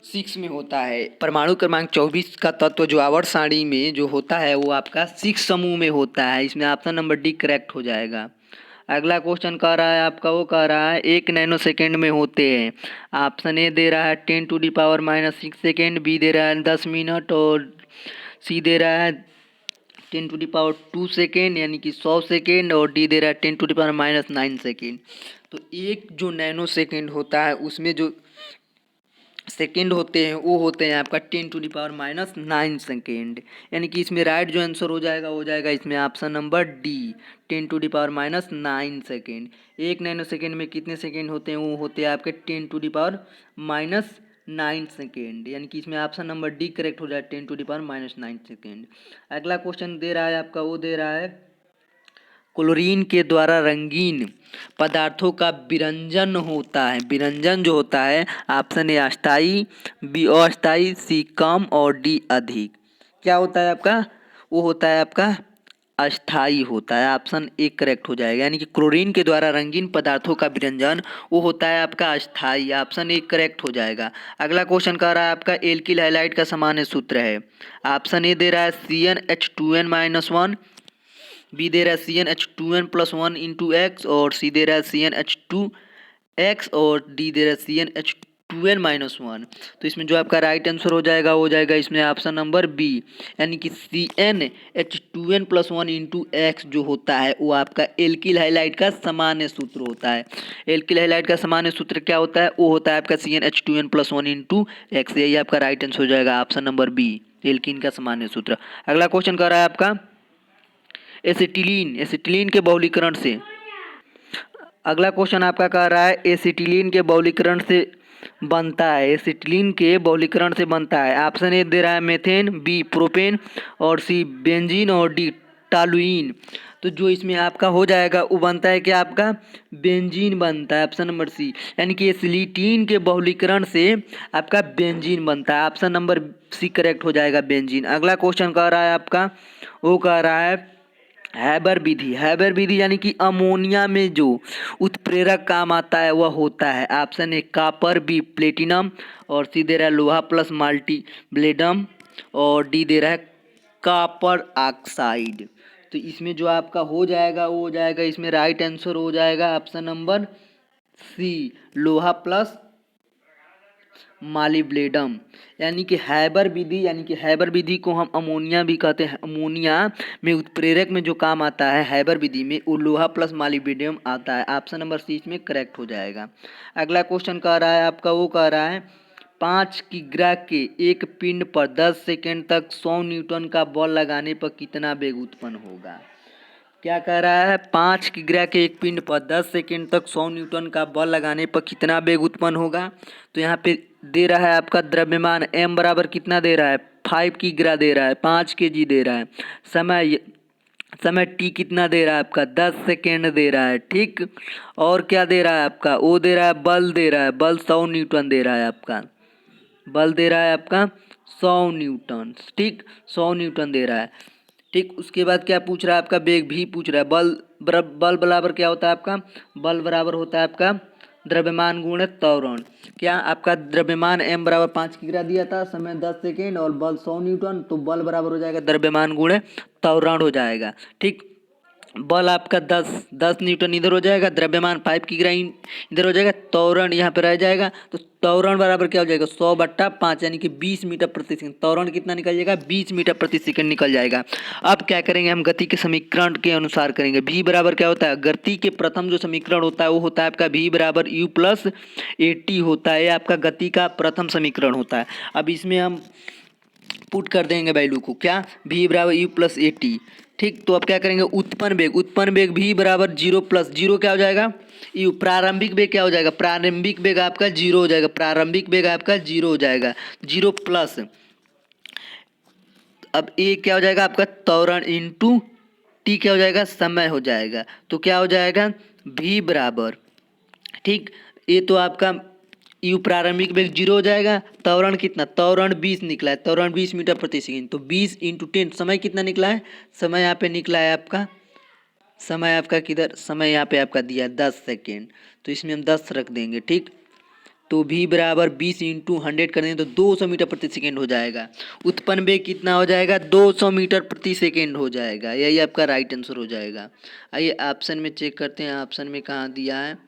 6 में होता है। परमाणु क्रमांक 24 का तत्व जो आवर्त सारणी में जो होता है वो आपका 6 समूह में होता है। इसमें ऑप्शन नंबर डी करेक्ट हो जाएगा। अगला क्वेश्चन कह रहा है आपका, वो कह रहा है 1 नैनो सेकेंड में होते हैं। ऑप्शन ए दे रहा है 10⁻⁻6 सेकेंड, बी दे रहा है 10 मिनट, और सी दे रहा है 10⁻² सेकेंड यानी कि 100 सेकेंड, और डी दे रहा है 10⁻⁹ सेकेंड। तो एक जो नैनो सेकेंड होता है उसमें जो सेकेंड होते हैं वो होते हैं आपका 10⁻⁹ सेकेंड, यानी कि इसमें राइट जो आंसर हो जाएगा इसमें option number D 10⁻⁹ second. 1 nano second में कितने सेकेंड होते हैं? वो होते हैं आपके 10⁻⁹ सेकेंड, यानी कि इसमें ऑप्शन नंबर डी करेक्ट हो जाए 10⁻⁹ सेकेंड। अगला क्वेश्चन दे रहा है आपका, वो दे रहा है क्लोरीन के द्वारा रंगीन पदार्थों का विरंजन होता है। विरंजन जो होता है ऑप्शन ए अस्थाई, बी अस्थाई, सी कम, और डी अधिक। क्या होता है आपका? वो होता है आपका अस्थाई होता है। ऑप्शन ए करेक्ट हो जाएगा, यानी कि क्लोरीन के द्वारा रंगीन पदार्थों का विरंजन वो होता है आपका अस्थाई। ऑप्शन ए करेक्ट हो जाएगा। अगला क्वेश्चन कह रहा है आपका एल्किल हैलाइड का सामान्य सूत्र है। ऑप्शन ए दे रहा है CnH2n-1, बी दे रहा है CnH2n+1 इंटू एक्स, और सी दे रहा है CnH2x, और डी दे रहा है CnH2n-1। तो इसमें जो आपका राइट आंसर हो जाएगा इसमें ऑप्शन नंबर बी, यानी कि CnH2n+1 इंटू एक्स जो होता है वो आपका एल्किल हैलाइड का सामान्य सूत्र होता है। एल्किल हैलाइड का सामान्य सूत्र क्या होता है? वो होता है आपका CnH2n+1 इंटू एक्स। यही आपका राइट आंसर हो जाएगा ऑप्शन नंबर बी, एल्किन का सामान्य सूत्र। अगला क्वेश्चन कर रहा है आपका एसिटिलीन के बहुलीकरण से। अगला क्वेश्चन आपका कह रहा है एसिटिलीन के बहुलीकरण से बनता है। एसिटिलीन के बहुलीकरण से बनता है। ऑप्शन ए दे रहा है मेथेन, बी प्रोपेन, और सी बेंजीन, और डी टॉलुइन। तो जो इसमें आपका हो जाएगा वो बनता है कि आपका बेंजीन बनता है, ऑप्शन नंबर सी। यानी कि एसिटिलीन के बहुलीकरण से आपका बेंजीन बनता है, ऑप्शन नंबर सी करेक्ट हो जाएगा, बेंजीन। अगला क्वेश्चन कह रहा है आपका, वो कह रहा है हैबर विधि। हैबर विधि यानी कि अमोनिया में जो उत्प्रेरक काम आता है वह होता है, option A copper, B platinum, और सी दे रहा है लोहा प्लस माल्टी ब्लेडम, और डी दे रहा है कॉपर ऑक्साइड। तो इसमें जो आपका हो जाएगा वो हो जाएगा, इसमें राइट आंसर हो जाएगा ऑप्शन नंबर सी, लोहा प्लस मालिब्लेडम। यानी कि हैबर विधि, यानी कि हैबर विधि को हम अमोनिया भी कहते हैं। अमोनिया में उत्प्रेरक में जो काम आता है हैबर विधि में, वो लोहा प्लस मालिब्लेडम आता है, ऑप्शन नंबर सी इसमें करेक्ट हो जाएगा। अगला क्वेश्चन कह रहा है आपका, वो कह रहा है 5 किग्रा के एक पिंड पर 10 सेकेंड तक 100 न्यूटन का बल लगाने पर कितना वेग उत्पन्न होगा। क्या कह रहा है, 5 किग्रा के एक पिंड पर 10 सेकेंड तक 100 न्यूटन का बल लगाने पर कितना वेग उत्पन्न होगा। तो यहाँ पे दे रहा है आपका द्रव्यमान m बराबर कितना दे रहा है, 5 किग्रा दे रहा है, 5 kg दे रहा है। समय समय t कितना दे रहा है आपका, 10 सेकेंड दे रहा है, ठीक। और क्या दे रहा है आपका, वो दे रहा है बल, दे रहा है बल 100 न्यूटन दे रहा है आपका, बल दे रहा है आपका 100 न्यूटन, ठीक, 100 न्यूटन दे रहा है, ठीक। उसके बाद क्या पूछ रहा है आपका, वेग भी पूछ रहा है। बल बराबर क्या होता है आपका, बल बराबर होता है आपका द्रव्यमान गुणित त्वरण। क्या आपका द्रव्यमान m बराबर 5 किग्रा दिया था, समय 10 सेकेंड और बल 100 न्यूटन, तो बल बराबर हो जाएगा द्रव्यमान गुणित त्वरण हो जाएगा, ठीक। बल आपका 10 न्यूटन इधर हो जाएगा, द्रव्यमान 5 किग्रा इधर हो जाएगा, त्वरण यहाँ पे रह जाएगा। तो त्वरण बराबर क्या हो जाएगा, 100/5 यानी कि 20 मीटर प्रति सेकंड। त्वरण कितना निकल जाएगा, 20 मीटर प्रति सेकंड निकल जाएगा। अब क्या करेंगे हम, गति के समीकरण के अनुसार करेंगे। v बराबर क्या होता है, गति के प्रथम जो समीकरण होता है वो होता है आपका v बराबर u प्लस at होता है, आपका गति का प्रथम समीकरण होता है। अब इसमें हम पुट कर देंगे वैल्यू को, क्या, v बराबर u प्लस ए टी, ठीक। तो अब क्या करेंगे, उत्पन्न वेग v बराबर 0 प्लस 0 क्या हो जाएगा, u। प्रारंभिक वेग क्या हो जाएगा, प्रारंभिक वेग आपका 0 हो जाएगा, प्रारंभिक वेग आपका 0 हो जाएगा, 0 प्लस, अब a क्या हो जाएगा आपका त्वरण इंटू t क्या हो जाएगा, समय हो जाएगा। तो क्या हो जाएगा, v बराबर, ठीक, ये तो आपका यू प्रारंभिक वेग 0 हो जाएगा, त्वरण कितना, त्वरण 20 निकला है, त्वरण 20 मीटर प्रति सेकंड, तो 20 × 10, समय कितना निकला है, समय यहाँ पे निकला है आपका, समय आपका किधर, समय यहाँ पे आपका दिया 10 सेकेंड, तो इसमें हम 10 रख देंगे, ठीक। तो v बराबर 20 × 100 कर देंगे तो 200 मीटर प्रति सेकेंड हो जाएगा। उत्पन्न वेग कितना हो जाएगा, 200 मीटर प्रति सेकेंड हो जाएगा, यही आपका राइट आंसर हो जाएगा। आइए ऑप्शन में चेक करते हैं, ऑप्शन में कहाँ दिया है,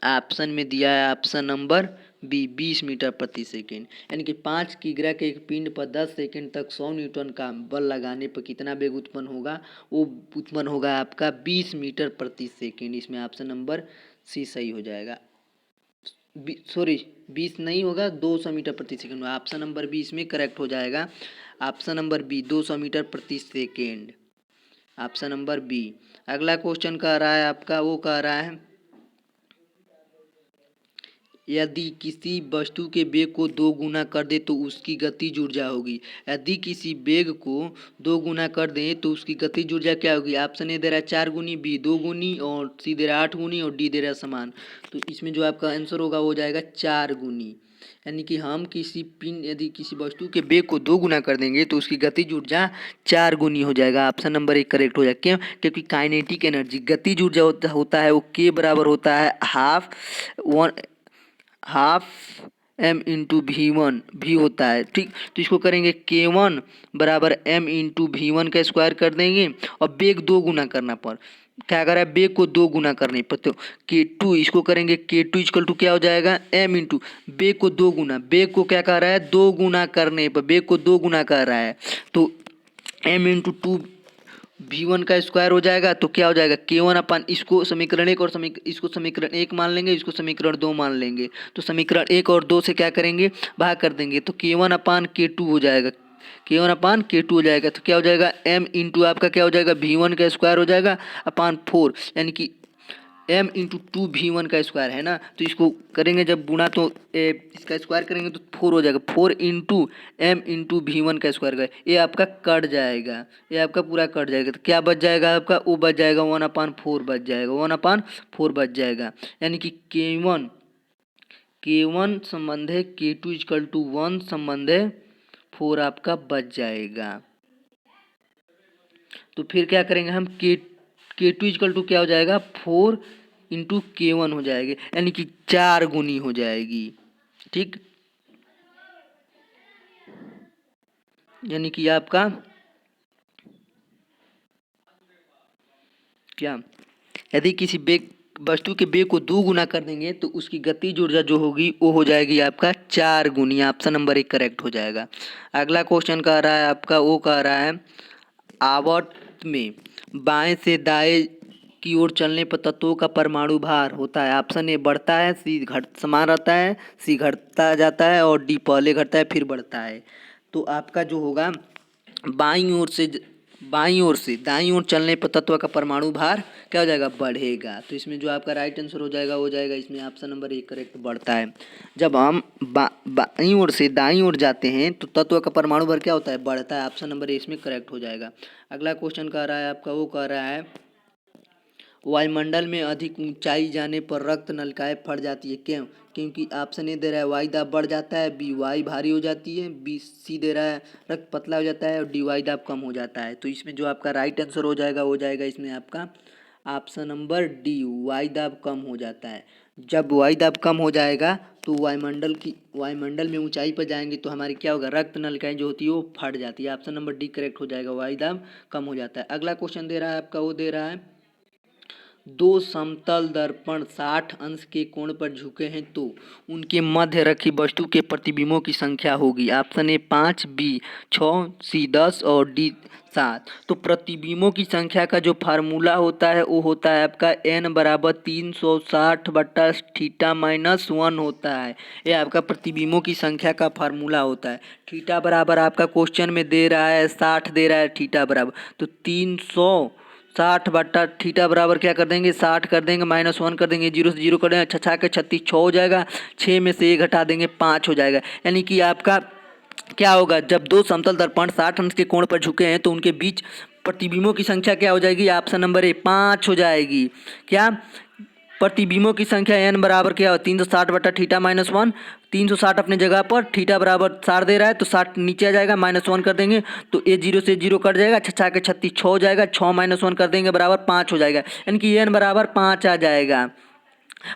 ऑप्शन में दिया है ऑप्शन नंबर बी, 20 मीटर प्रति सेकेंड। यानी कि 5 किग्रा के एक पिंड पर 10 सेकेंड तक 100 न्यूटन का बल लगाने पर कितना वेग उत्पन्न होगा, वो उत्पन्न होगा आपका 20 मीटर प्रति सेकेंड। इसमें ऑप्शन नंबर सी सही हो जाएगा, सॉरी 20 नहीं होगा, 200 मीटर प्रति सेकेंड, ऑप्शन नंबर बी इसमें करेक्ट हो जाएगा, ऑप्शन नंबर बी 200 मीटर प्रति सेकेंड, ऑप्शन नंबर बी। अगला क्वेश्चन कह रहा है आपका, वो कह रहा है यदि किसी वस्तु के वेग को 2 गुना कर दे तो उसकी गतिज ऊर्जा होगी। यदि किसी वेग को 2 गुना कर दें तो उसकी गतिज ऊर्जा क्या होगी। ऑप्शन ए दे रहा है 4 गुनी, बी 2 गुनी, और सी दे रहा है 8 गुनी, और डी दे रहा है समान। तो इसमें जो आपका आंसर होगा वो हो जाएगा 4 गुनी। यानी कि हम किसी पिंड, यदि किसी वस्तु के वेग को 2 गुना कर देंगे तो उसकी गतिज ऊर्जा 4 गुनी हो जाएगा। ऑप्शन नंबर 1 करेक्ट हो जाएगा। क्यों, क्योंकि काइनेटिक एनर्जी, गतिज ऊर्जा होता है वो के बराबर होता है हाफ m इंटू V1 भी होता है, ठीक। तो इसको करेंगे K1 बराबर m इंटू V1 का स्क्वायर कर देंगे, और वेग 2 गुना करना पर क्या कर रहा है, वेग को 2 गुना करने पर, तो K2 इसको करेंगे, K2 इक्वल टू क्या हो जाएगा, m इंटू वेग को 2 गुना, वेग को क्या कर रहा है 2 गुना करने पर, वेग को 2 गुना कर रहा है, तो m इंटू 2 V1 का स्क्वायर हो जाएगा। तो क्या हो जाएगा, K1 अपन इसको समीकरण 1 और इसको समीकरण 1 मान लेंगे, इसको समीकरण 2 मान लेंगे, तो समीकरण 1 और 2 से क्या करेंगे, भाग कर देंगे, तो K1/K2 हो जाएगा, K1/K2 हो जाएगा। तो क्या हो जाएगा, m इंटू आपका क्या हो जाएगा, V1 का स्क्वायर हो जाएगा अपॉन 4, यानी कि m इंटू 2v1 का स्क्वायर है ना, तो इसको करेंगे जब गुणा तो इसका स्क्वायर करेंगे तो 4 हो जाएगा। 4 इंटू m इंटू v1 का स्क्वायर का ये आपका कट जाएगा, ये आपका पूरा कट जाएगा। तो क्या बच जाएगा आपका, वो बच जाएगा 1/4 बच जाएगा, 1/4 बच जाएगा। यानी कि k1 संबंध है k2 इक्वल टू 1 संबंध है 4 आपका बच जाएगा। तो फिर क्या करेंगे हम, k2 इक्वल टू क्या हो जाएगा, 4 इंटू k1 हो जाएगी, यानी कि 4 गुनी हो जाएगी। ठीक, यानी कि आपका क्या, यदि किसी बेग वस्तु के बेग को 2 गुना कर देंगे तो उसकी गतिज ऊर्जा जो होगी वो हो जाएगी आपका 4 गुनी। ऑप्शन नंबर 1 करेक्ट हो जाएगा। अगला क्वेश्चन कह रहा है आपका, वो कह रहा है आवर्त में बाएं से दाएं की ओर चलने पर तत्वों का परमाणु भार होता है। ऑप्शन ए बढ़ता है, सी घट समान रहता है, सी घटता जाता है और डी पहले घटता है फिर बढ़ता है। तो आपका जो होगा बाईं ओर से दाईं ओर चलने पर तत्व का परमाणु भार क्या हो जाएगा, बढ़ेगा। तो इसमें जो आपका राइट आंसर हो जाएगा वो जाएगा इसमें ऑप्शन नंबर 1 करेक्ट, बढ़ता है। जब हम बाईं ओर से दाईं ओर जाते हैं तो तत्व का परमाणु भार क्या होता है, बढ़ता है। ऑप्शन नंबर 1 इसमें करेक्ट हो जाएगा। अगला क्वेश्चन कह रहा है आपका, वो कह रहा है वायुमंडल में अधिक ऊंचाई जाने पर रक्त नलिकाएं फट जाती है, क्यों? क्योंकि ऑप्शन ए दे रहा है वायु दाब बढ़ जाता है, बी वायु भारी हो जाती है, बी सी दे रहा है रक्त पतला हो जाता है और डी वायु दाब कम हो जाता है। तो इसमें जो आपका राइट आंसर हो जाएगा वो जाएगा इसमें आपका ऑप्शन नंबर डी, वायु दाब कम हो जाता है। जब वायु दाब कम हो जाएगा तो वायुमंडल में ऊंचाई पर जाएंगे तो हमारी क्या होगा, रक्त नलिकाएं जो होती है वो फट जाती है। ऑप्शन नंबर डी करेक्ट हो जाएगा, वायु दाब कम हो जाता है। अगला क्वेश्चन दे रहा है आपका, वो दे रहा है दो समतल दर्पण 60 अंश के कोण पर झुके हैं तो उनके मध्य रखी वस्तु के प्रतिबिंबों की संख्या होगी। ऑप्शन ए 5, बी 6, सी 10 और डी 7। तो प्रतिबिंबों की संख्या का जो फार्मूला होता है वो होता है आपका n बराबर 360 बट्टा थीटा माइनस 1 होता है। ये आपका प्रतिबिंबों की संख्या का फार्मूला होता है। थीटा बराबर आपका क्वेश्चन में दे रहा है 60 दे रहा है थीटा बराबर, तो 360 बट्टा थीटा बराबर क्या कर देंगे, 60 कर देंगे माइनस 1 कर देंगे, 0 से 0 कर देंगे, 6 के 36 6 हो जाएगा, 6 में से 1 घटा देंगे 5 हो जाएगा। यानी कि आपका क्या होगा, जब दो समतल दर्पण 60 अंश के कोण पर झुके हैं तो उनके बीच प्रतिबिंबों की संख्या क्या हो जाएगी, ऑप्शन नंबर ए 5 हो जाएगी। क्या प्रतिबिंबों की संख्या n बराबर क्या हो, 360 बटा थीटा माइनस 1, 360 अपने जगह पर, थीटा बराबर 60 दे रहा है तो 60 नीचे आ जाएगा, माइनस 1 कर देंगे तो ये 0 से 0 कट जाएगा, 6 के 36 6 हो जाएगा, 6 माइनस 1 कर देंगे बराबर 5 हो जाएगा। यानी कि n बराबर 5 आ जाएगा,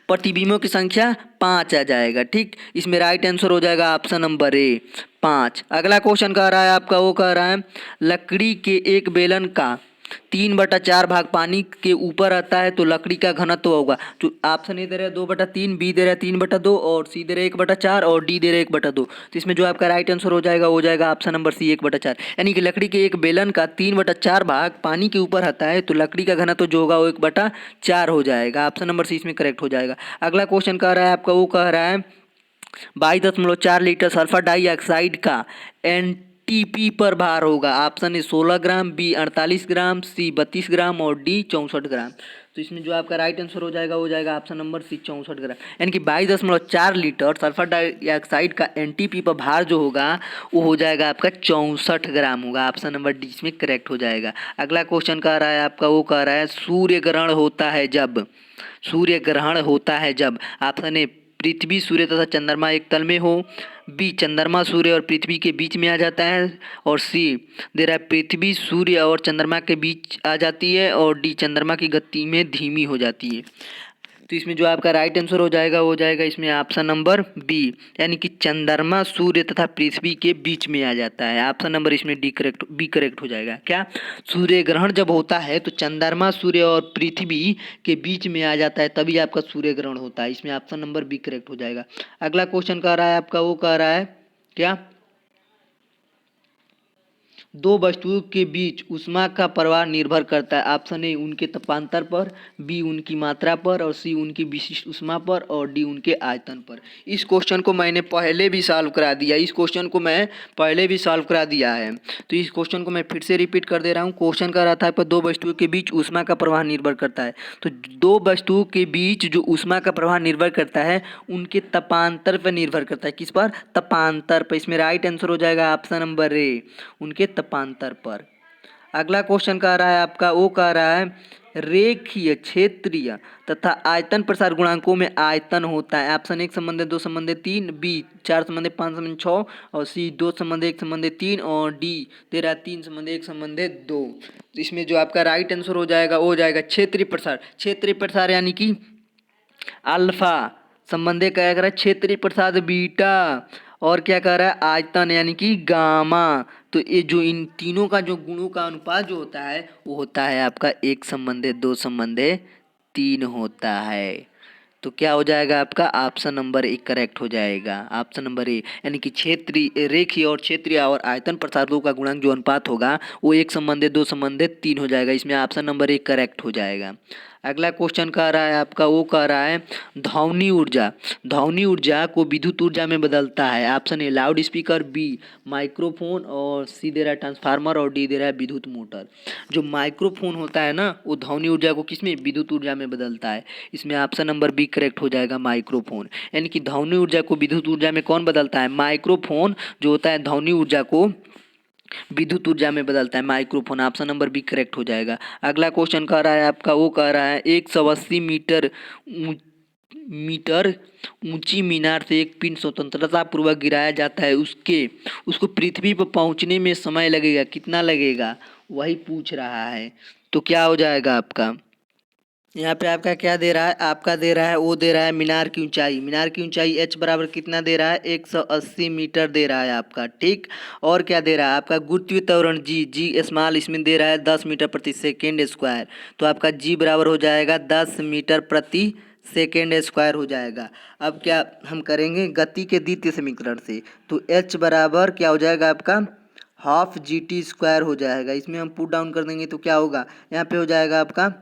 प्रतिबिंबों की संख्या 5 आ जाएगा। ठीक, इसमें राइट आंसर हो जाएगा ऑप्शन नंबर ए 5। अगला क्वेश्चन कह रहा है आपका, वो कह रहा है लकड़ी के एक बेलन का 3/4 भाग पानी के ऊपर आता है तो लकड़ी का घनत्व होगा। तो ऑप्शन ए दे रहा है 2/3, बी दे रहा है 3/2 और सी दे रहा है 1/4 और डी दे रहा है 1/2। तो इसमें जो आपका राइट आंसर हो जाएगा वो जाएगा ऑप्शन नंबर सी 1/4। यानी कि लकड़ी के एक बेलन का 3/4 भाग पानी के ऊपर आता है तो लकड़ी का घनत्व जो होगा वो 1/4 हो जाएगा। ऑप्शन नंबर सी इसमें करेक्ट हो जाएगा। अगला क्वेश्चन कह रहा है आपका, वो कह रहा है 22.4 लीटर सल्फर डाइऑक्साइड का एनटीपी पर भार होगा। ऑप्शन ए 16 ग्राम, बी 48 ग्राम, सी 32 ग्राम और डी 64 ग्राम। तो इसमें जो आपका राइट आंसर हो जाएगा वो जाएगा ऑप्शन नंबर सी 64 ग्राम। यानी कि 22.4 लीटर सल्फर डाइऑक्साइड का एनटीपी पर भार जो होगा वो हो जाएगा आपका 64 ग्राम होगा। ऑप्शन नंबर डी इसमें करेक्ट हो जाएगा। अगला क्वेश्चन कह रहा है आपका, वो कह रहा है सूर्य ग्रहण होता है जब ऑप्शन ए पृथ्वी सूर्य तथा चंद्रमा एक तल में हो, बी चंद्रमा सूर्य और पृथ्वी के बीच में आ जाता है और सी दे रहा है पृथ्वी सूर्य और चंद्रमा के बीच आ जाती है और डी चंद्रमा की गति में धीमी हो जाती है। तो इसमें जो आपका राइट आंसर हो जाएगा वो जाएगा इसमें ऑप्शन नंबर बी, यानी कि चंद्रमा सूर्य तथा पृथ्वी के बीच में आ जाता है। ऑप्शन नंबर इसमें बी करेक्ट हो जाएगा। क्या सूर्य ग्रहण जब होता है तो चंद्रमा सूर्य और पृथ्वी के बीच में आ जाता है तभी आपका सूर्य ग्रहण होता है। इसमें ऑप्शन नंबर बी करेक्ट हो जाएगा। अगला क्वेश्चन कह रहा है आपका, वो कह रहा है क्या दो वस्तुओं के बीच ऊष्मा का प्रवाह निर्भर करता है। ऑप्शन ए उनके तापांतर पर, बी उनकी मात्रा पर, और सी उनकी विशिष्ट ऊष्मा पर, और डी उनके आयतन पर। इस क्वेश्चन को मैंने पहले भी सॉल्व करा दिया, तो इस क्वेश्चन को मैं फिर से रिपीट कर दे रहा हूँ। क्वेश्चन का रहा था पर दो वस्तुओं के बीच ऊष्मा का प्रवाह निर्भर करता है। तो दो वस्तुओं के बीच जो ऊष्मा का प्रवाह निर्भर करता है उनके तापांतर पर निर्भर करता है। किस पर? तापांतर पर। इसमें राइट आंसर हो जाएगा ऑप्शन नंबर ए, उनके तापांतर पर। अगला क्वेश्चन कह रहा है आपका, वो कह रहा है रेखीय, क्षेत्रीय तथा आयतन प्रसार गुणांकों में आयतन होता है। ऑप्शन 1 संबंधित 2 संबंधित 3, बी 4 संबंधित 5 संबंधित 6, और सी 2 संबंधित 1 संबंधित 3, और डी दे रहा 3 संबंधित 1 संबंधित 2। तो इसमें जो आपका राइट आंसर हो जाएगा वो हो जाएगा क्षेत्रीय प्रसार। क्षेत्रीय प्रसार यानी कि अल्फा, संबंधित क्या कह रहा है? क्षेत्रीय प्रसार बीटा, और क्या कह रहा है? आयतन यानी कि गामा। तो ये जो इन तीनों का जो गुणों का अनुपात जो होता है वो होता है आपका 1 संबंधित 2 संबंधित 3 होता है। तो क्या हो जाएगा आपका? ऑप्शन नंबर ए करेक्ट हो जाएगा, ऑप्शन नंबर ए, यानी कि क्षेत्रीय, रेखीय और क्षेत्रीय और आयतन प्रसारों का गुणांक जो अनुपात होगा वो 1 संबंधित 2 संबंधित 3 हो जाएगा। इसमें ऑप्शन नंबर ए करेक्ट हो जाएगा। अगला क्वेश्चन कह रहा है आपका, वो कह रहा है ध्वनि ऊर्जा, ध्वनि ऊर्जा को विद्युत ऊर्जा में बदलता है। Option A loud speaker, B microphone, और सी दे रहा है ट्रांसफार्मर, और डी दे रहा है विद्युत मोटर। जो माइक्रोफोन होता है ना वो ध्वनि ऊर्जा को किसमें? विद्युत ऊर्जा में बदलता है। इसमें ऑप्शन नंबर बी करेक्ट हो जाएगा, माइक्रोफोन। यानी कि ध्वनि ऊर्जा को विद्युत ऊर्जा में कौन बदलता है? माइक्रोफोन जो होता है ध्वनि ऊर्जा को विद्युत ऊर्जा में बदलता है, microphone. Option number B correct हो जाएगा। अगला क्वेश्चन कह रहा है आपका, वो कह रहा है 180 मीटर ऊंची मीनार से एक पिंड स्वतंत्रता पूर्वक गिराया जाता है, उसको पृथ्वी पर पहुंचने में समय लगेगा, कितना लगेगा? वही पूछ रहा है। तो क्या हो जाएगा आपका? यहाँ पे आपका क्या दे रहा है? आपका दे रहा है, वो दे रहा है मीनार की ऊंचाई h बराबर कितना दे रहा है? 180 मीटर दे रहा है आपका, ठीक। और क्या दे रहा है आपका? गुरुत्वीय त्वरण जी स्मॉल, इसमें दे रहा है 10 मीटर प्रति सेकेंड स्क्वायर। तो आपका जी बराबर हो जाएगा 10 मीटर प्रति सेकेंड स्क्वायर हो जाएगा। अब क्या हम करेंगे? गति के द्वितीय समीकरण से, तो h बराबर क्या हो जाएगा आपका? हाफ जी टी स्क्वायर हो जाएगा। इसमें हम पुट डाउन कर देंगे तो क्या होगा? यहाँ पे हो जाएगा आपका,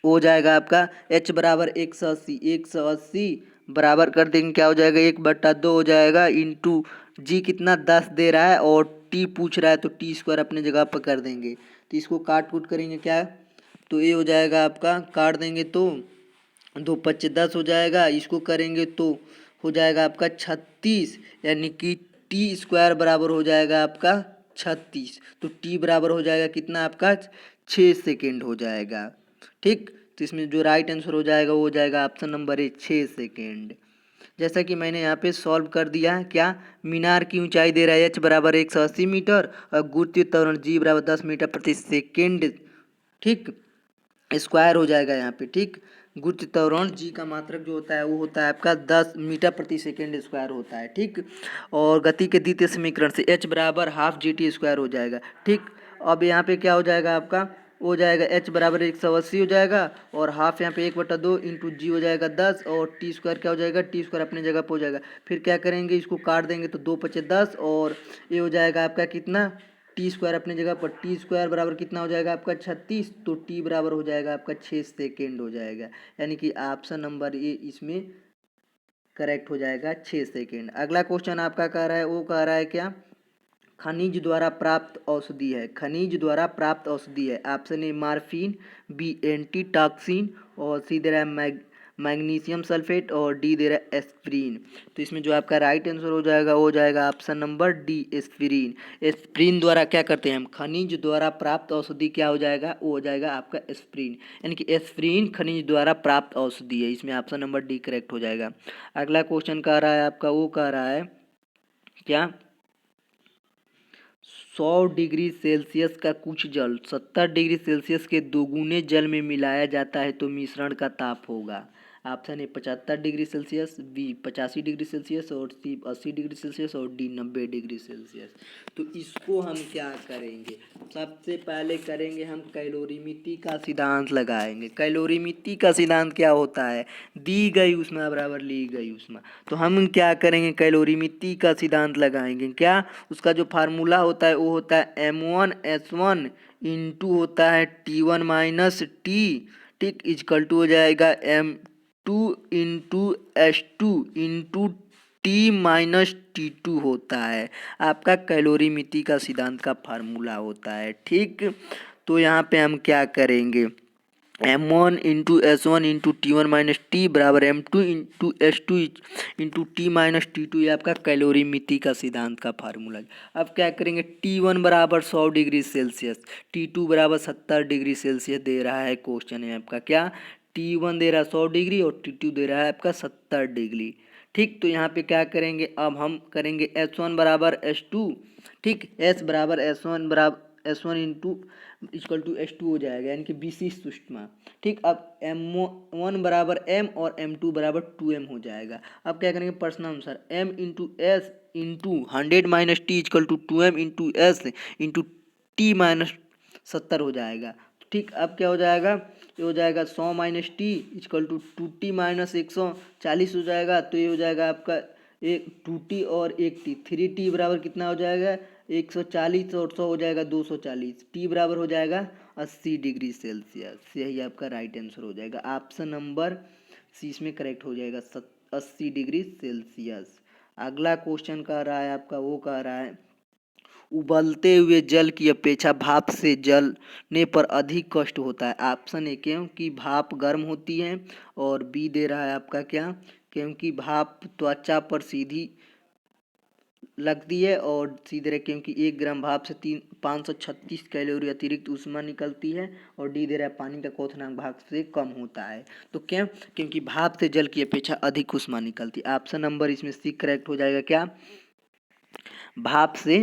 हो जाएगा आपका h बराबर 180 बराबर कर देंगे, क्या हो जाएगा? 1/2 हो जाएगा, इंटू जी कितना 10 दे रहा है, और t पूछ रहा है तो टी स्क्वायर अपने जगह पर कर देंगे। तो इसको काट कूट करेंगे क्या, तो ये हो जाएगा आपका, काट देंगे तो 2 5 10 हो जाएगा। इसको करेंगे तो हो जाएगा आपका 36, यानी कि टी स्क्वायर बराबर हो जाएगा आपका 36। तो टी बराबर हो जाएगा कितना आपका? 6 सेकेंड हो जाएगा, ठीक। तो इसमें जो राइट आंसर हो जाएगा वो हो जाएगा ऑप्शन नंबर ए, 6 सेकेंड। जैसा कि मैंने यहाँ पे सॉल्व कर दिया है, क्या मीनार की ऊंचाई दे रहा है h बराबर 180 मीटर, और गुरुत्वीय त्वरण जी बराबर 10 मीटर प्रति सेकेंड, ठीक। स्क्वायर हो जाएगा यहाँ पे, ठीक। गुरुत्वीय त्वरण जी का मात्रक जो होता है वो होता है आपका 10 मीटर प्रति सेकेंड स्क्वायर होता है, ठीक। और गति के द्वितीय समीकरण से h बराबर हाफ जी टी स्क्वायर हो जाएगा, ठीक। अब यहाँ पे क्या हो जाएगा आपका? हो जाएगा h बराबर 180 हो जाएगा, और हाफ यहाँ पे 1/2 इंटू जी हो जाएगा 10, और टी स्क्वायर क्या हो जाएगा? टी स्क्वायर अपने जगह पर हो जाएगा। फिर क्या करेंगे? इसको काट देंगे तो 2 5 10, और ये हो जाएगा आपका कितना? टी स्क्वायर अपने जगह पर, टी स्क्वायर बराबर कितना हो जाएगा आपका? 36। तो टी बराबर हो जाएगा आपका 6 सेकेंड हो जाएगा, यानी कि ऑप्शन नंबर ए इसमें करेक्ट हो जाएगा, 6 सेकेंड। अगला क्वेश्चन आपका कह रहा है, वो कह रहा है क्या? खनिज द्वारा प्राप्त औषधि है, खनिज द्वारा प्राप्त औषधि है। Option A morphine, B antitoxin, और सी दे रहा है मैग्नीशियम सल्फेट, और डी दे रहा है एस्प्रिन। तो इसमें जो आपका राइट आंसर हो जाएगा वो हो जाएगा option number D, aspirin. Aspirin द्वारा क्या करते हैं हम? खनिज द्वारा प्राप्त औषधि क्या हो जाएगा? वो हो जाएगा आपका एस्प्रिन, यानी कि एस्प्रिन खनिज द्वारा प्राप्त औषधि है। इसमें ऑप्शन नंबर डी करेक्ट हो जाएगा। अगला क्वेश्चन कह रहा है आपका, वो कह रहा है क्या? 100 डिग्री सेल्सियस का कुछ जल 70 डिग्री सेल्सियस के दोगुने जल में मिलाया जाता है तो मिश्रण का ताप होगा। Option A 75 degree Celsius, B 85 degree Celsius और सी 80 डिग्री सेल्सियस और डी 90 डिग्री सेल्सियस। तो इसको हम क्या करेंगे, सबसे पहले करेंगे हम कैलोरीमिति का सिद्धांत लगाएंगे। कैलोरीमिति का सिद्धांत क्या होता है, दी गई ऊष्मा बराबर ली गई ऊष्मा। तो हम क्या करेंगे, कैलोरीमिति का सिद्धांत लगाएंगे। क्या, उसका जो फार्मूला होता है वो होता है M1S1 इंटू होता है T1 माइनस टी, ठीक, इजकल टू हो जाएगा M2 into H2 into T minus T2 होता है, आपका कैलोरीमिति का सिद्धांत का फार्मूला होता है। ठीक, तो यहाँ पे हम क्या करेंगे, M1 into S1 into T1 minus T बराबर M2 into H2 into T minus T2, ये आपका कैलोरीमिति का सिद्धांत का फार्मूला है। अब क्या करेंगे, T1 बराबर 100 डिग्री सेल्सियस, T2 बराबर 70 डिग्री सेल्सियस दे रहा है क्वेश्चन है आपका। क्या, T1 दे रहा है 100 डिग्री और T2 दे रहा है आपका 70 डिग्री। ठीक, तो यहाँ पे क्या करेंगे, अब हम करेंगे H1 बराबर H2, ठीक, S बराबर S1 into equal to H2 हो जाएगा, यानी कि विशिष्ट ऊष्मा। ठीक, अब M1 बराबर M और M2 बराबर 2M हो जाएगा। अब क्या करेंगे, प्रश्नानुसार M into S into 100 minus T equal to 2M into S into T minus 70 हो जाएगा। ठीक, अब क्या हो जाएगा, ये हो जाएगा 100 minus T equal to 2T minus 140 हो जाएगा। तो ये हो जाएगा आपका एक 2T और एक टी, 3T बराबर कितना हो जाएगा 140 और 100 हो जाएगा 240, टी बराबर हो जाएगा 80 डिग्री सेल्सियस। यही आपका राइट आंसर हो जाएगा, ऑप्शन नंबर सी इसमें करेक्ट हो जाएगा 80 डिग्री सेल्सियस। अगला क्वेश्चन कह रहा है आपका, वो कह रहा है उबलते हुए जल की अपेक्षा भाप से जलने पर अधिक कष्ट होता है। ऑप्शन ए क्योंकि भाप गर्म होती है, और बी दे रहा है आपका क्या, क्योंकि भाप त्वचा पर सीधी लगती है, और सीधे रहे क्योंकि 1 ग्राम भाप से 536 कैलोरी अतिरिक्त ऊष्मा निकलती है, और डी दे रहा है पानी का क्वथनांक भाप से कम होता है। तो क्यों, क्योंकि भाप से जल की अपेक्षा अधिक ऊष्मा निकलती है। ऑप्शन नंबर इसमें सी करेक्ट हो जाएगा। क्या, भाप से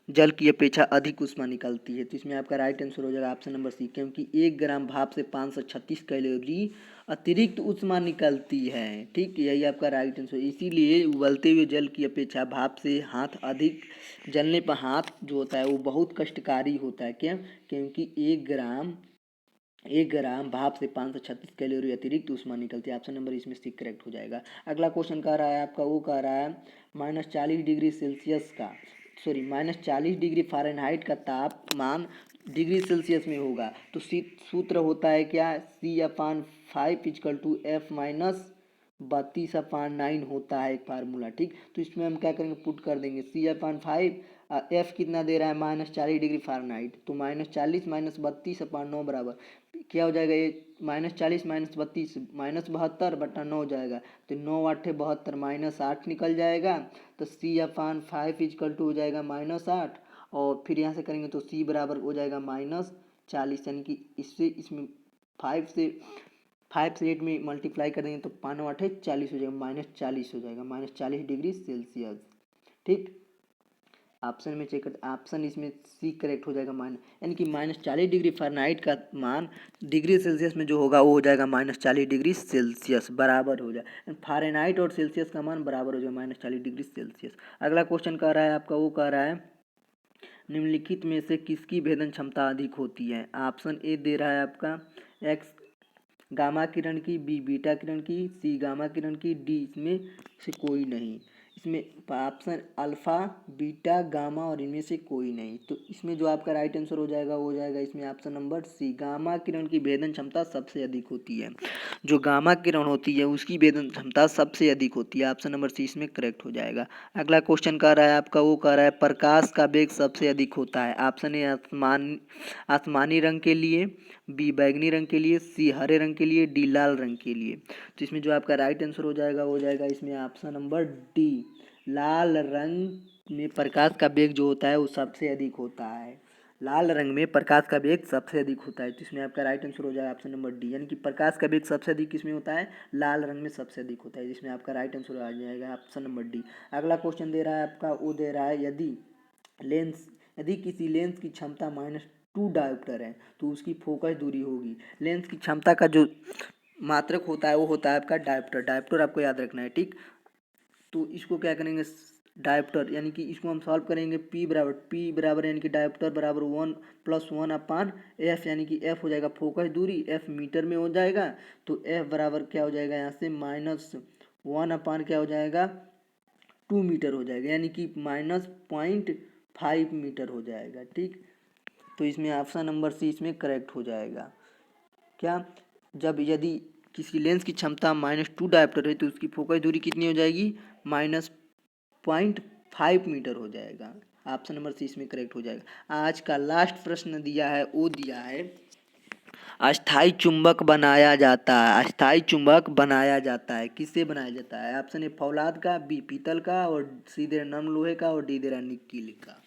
जल की अपेक्षा अधिक ऊष्मा निकलती है। तो इसमें आपका राइट आंसर हो जाएगा ऑप्शन नंबर सी, क्योंकि 1 ग्राम भाप से 536 कैलोरी अतिरिक्त ऊष्मा निकलती है। ठीक, यही आपका राइट आंसर। इसीलिए उबलते हुए जल की अपेक्षा भाप से हाथ अधिक जलने पर हाथ जो होता है वो बहुत कष्टकारी होता है। क्यों, क्योंकि 1 ग्राम भाप से 536 कैलोरी अतिरिक्त ऊष्मा निकलती है। ऑप्शन नंबर इसमें सी करेक्ट हो जाएगा। अगला क्वेश्चन कह रहा है आपका, वो कह रहा है -40 डिग्री सेल्सियस का -40 डिग्री फ़ारेनहाइट का तापमान डिग्री सेल्सियस में होगा। तो सूत्र होता है क्या, C/5 equal to F minus 32/9 होता है एक फार्मूला। ठीक, तो इसमें हम क्या करेंगे, पुट कर देंगे C/5, F कितना दे रहा है -40 डिग्री फ़ारेनहाइट, तो -40 माइनस 32/9 बराबर क्या हो जाएगा, ये -40 माइनस 32 -72/9 हो जाएगा। तो 9 8 72 -8 निकल जाएगा। तो C/5 इक्वल टू हो जाएगा -8, और फिर यहाँ से करेंगे तो C बराबर हो जाएगा -40, यानी कि इससे इसमें 5 से 8 में मल्टीप्लाई कर देंगे तो 5 8 40 हो जाएगा, -40 हो जाएगा, -40 डिग्री सेल्सियस। ठीक, ऑप्शन में चेक करते, ऑप्शन इसमें सी करेक्ट हो जाएगा, यानी कि -40 डिग्री फ़ारेनहाइट का मान डिग्री सेल्सियस में जो होगा वो हो जाएगा -40 डिग्री सेल्सियस बराबर हो जाए, फ़ारेनहाइट और सेल्सियस का मान बराबर हो जाएगा -40 डिग्री सेल्सियस। अगला क्वेश्चन कह रहा है आपका, वो कह रहा है निम्नलिखित में से किसकी भेदन क्षमता अधिक होती है। ऑप्शन ए दे रहा है आपका एक्स गामा किरण की, बी बीटा किरण की, सी गामा किरण की, डी इसमें से कोई नहीं। इसमें ऑप्शन अल्फा बीटा गामा और इनमें से कोई नहीं। तो इसमें जो आपका राइट आंसर हो जाएगा वो हो जाएगा इसमें ऑप्शन नंबर सी, गामा किरण की भेदन क्षमता सबसे अधिक होती है। जो गामा किरण होती है उसकी भेदन क्षमता सबसे अधिक होती है। ऑप्शन नंबर सी इसमें करेक्ट हो जाएगा। अगला क्वेश्चन कह रहा है आपका, वो कह रहा है प्रकाश का वेग सबसे अधिक होता है। ऑप्शन ए आसमानी रंग के लिए, बी बैगनी रंग के लिए, सी हरे रंग के लिए, डी लाल रंग के लिए। तो इसमें जो आपका राइट आंसर हो जाएगा वो हो जाएगा इसमें ऑप्शन नंबर डी, लाल रंग में प्रकाश का वेग जो होता है वो सबसे अधिक होता है। लाल रंग में प्रकाश का वेग सबसे अधिक होता है। तो इसमें आपका राइट आंसर हो जाएगा ऑप्शन नंबर डी, यानी कि प्रकाश का वेग सबसे अधिक किसमें होता है, लाल रंग में सबसे अधिक होता है, जिसमें आपका राइट आंसर आ जाएगा ऑप्शन नंबर डी। अगला क्वेश्चन दे रहा है आपका, वो दे रहा है यदि किसी लेंस की क्षमता -2 डायोप्टर है तो उसकी फोकस दूरी होगी। लेंस की क्षमता का जो मात्रक होता है वो होता है आपका डायप्टर। डायप्टर आपको याद रखना है, ठीक। तो इसको क्या करेंगे, डायप्टर यानी कि इसको हम सॉल्व करेंगे। पी बराबर यानी कि डायप्टर बराबर 1+1/f, यानी कि f हो जाएगा फोकस दूरी, f मीटर में हो जाएगा। तो f बराबर क्या हो जाएगा यहाँ से -1 क्या हो जाएगा 2 मीटर हो जाएगा, यानी कि -0.5 मीटर हो जाएगा, ठीक। तो इसमें ऑप्शन नंबर सी इसमें करेक्ट हो जाएगा। क्या, जब यदि किसी लेंस की क्षमता -2 डायप्टर है तो उसकी फोकस दूरी कितनी हो जाएगी, -0.5 मीटर हो जाएगा। ऑप्शन नंबर सी इसमें करेक्ट हो जाएगा। आज का लास्ट प्रश्न दिया है, वो दिया है अस्थाई चुंबक बनाया जाता है। अस्थाई चुंबक बनाया जाता है, किससे बनाया जाता है? ऑप्शन ए फौलाद का, बी पीतल का, और सी दे रहा नर्म लोहे का, और डी दे रहा निक्किल का।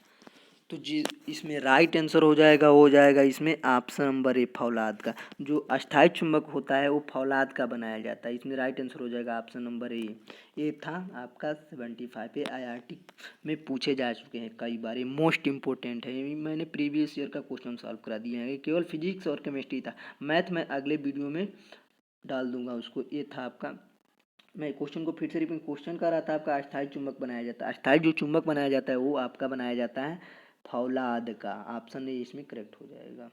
तो जी इसमें राइट आंसर हो जाएगा इसमें ऑप्शन नंबर ए फौलाद का। जो अस्थाई चुंबक होता है वो फौलाद का बनाया जाता है। इसमें राइट आंसर हो जाएगा ऑप्शन नंबर ए। ये था आपका 75 पे IRT में पूछे जा चुके हैं कई बार, ये मोस्ट इंपॉर्टेंट है। ये मैंने प्रीवियस ईयर का क्वेश्चन सॉल्व करा दिया है, ये केवल फिजिक्स और केमिस्ट्री था। मैथ मैं अगले वीडियो में डाल दूंगा उसको। ये था आपका, मैं क्वेश्चन को फिर से रिपीट, क्वेश्चन कर रहा था आपका अस्थाई चुंबक बनाया जाता है। अस्थाई जो चुंबक बनाया जाता है वो आपका बनाया जाता है फौलाद का। ऑप्शन ए इसमें करेक्ट हो जाएगा।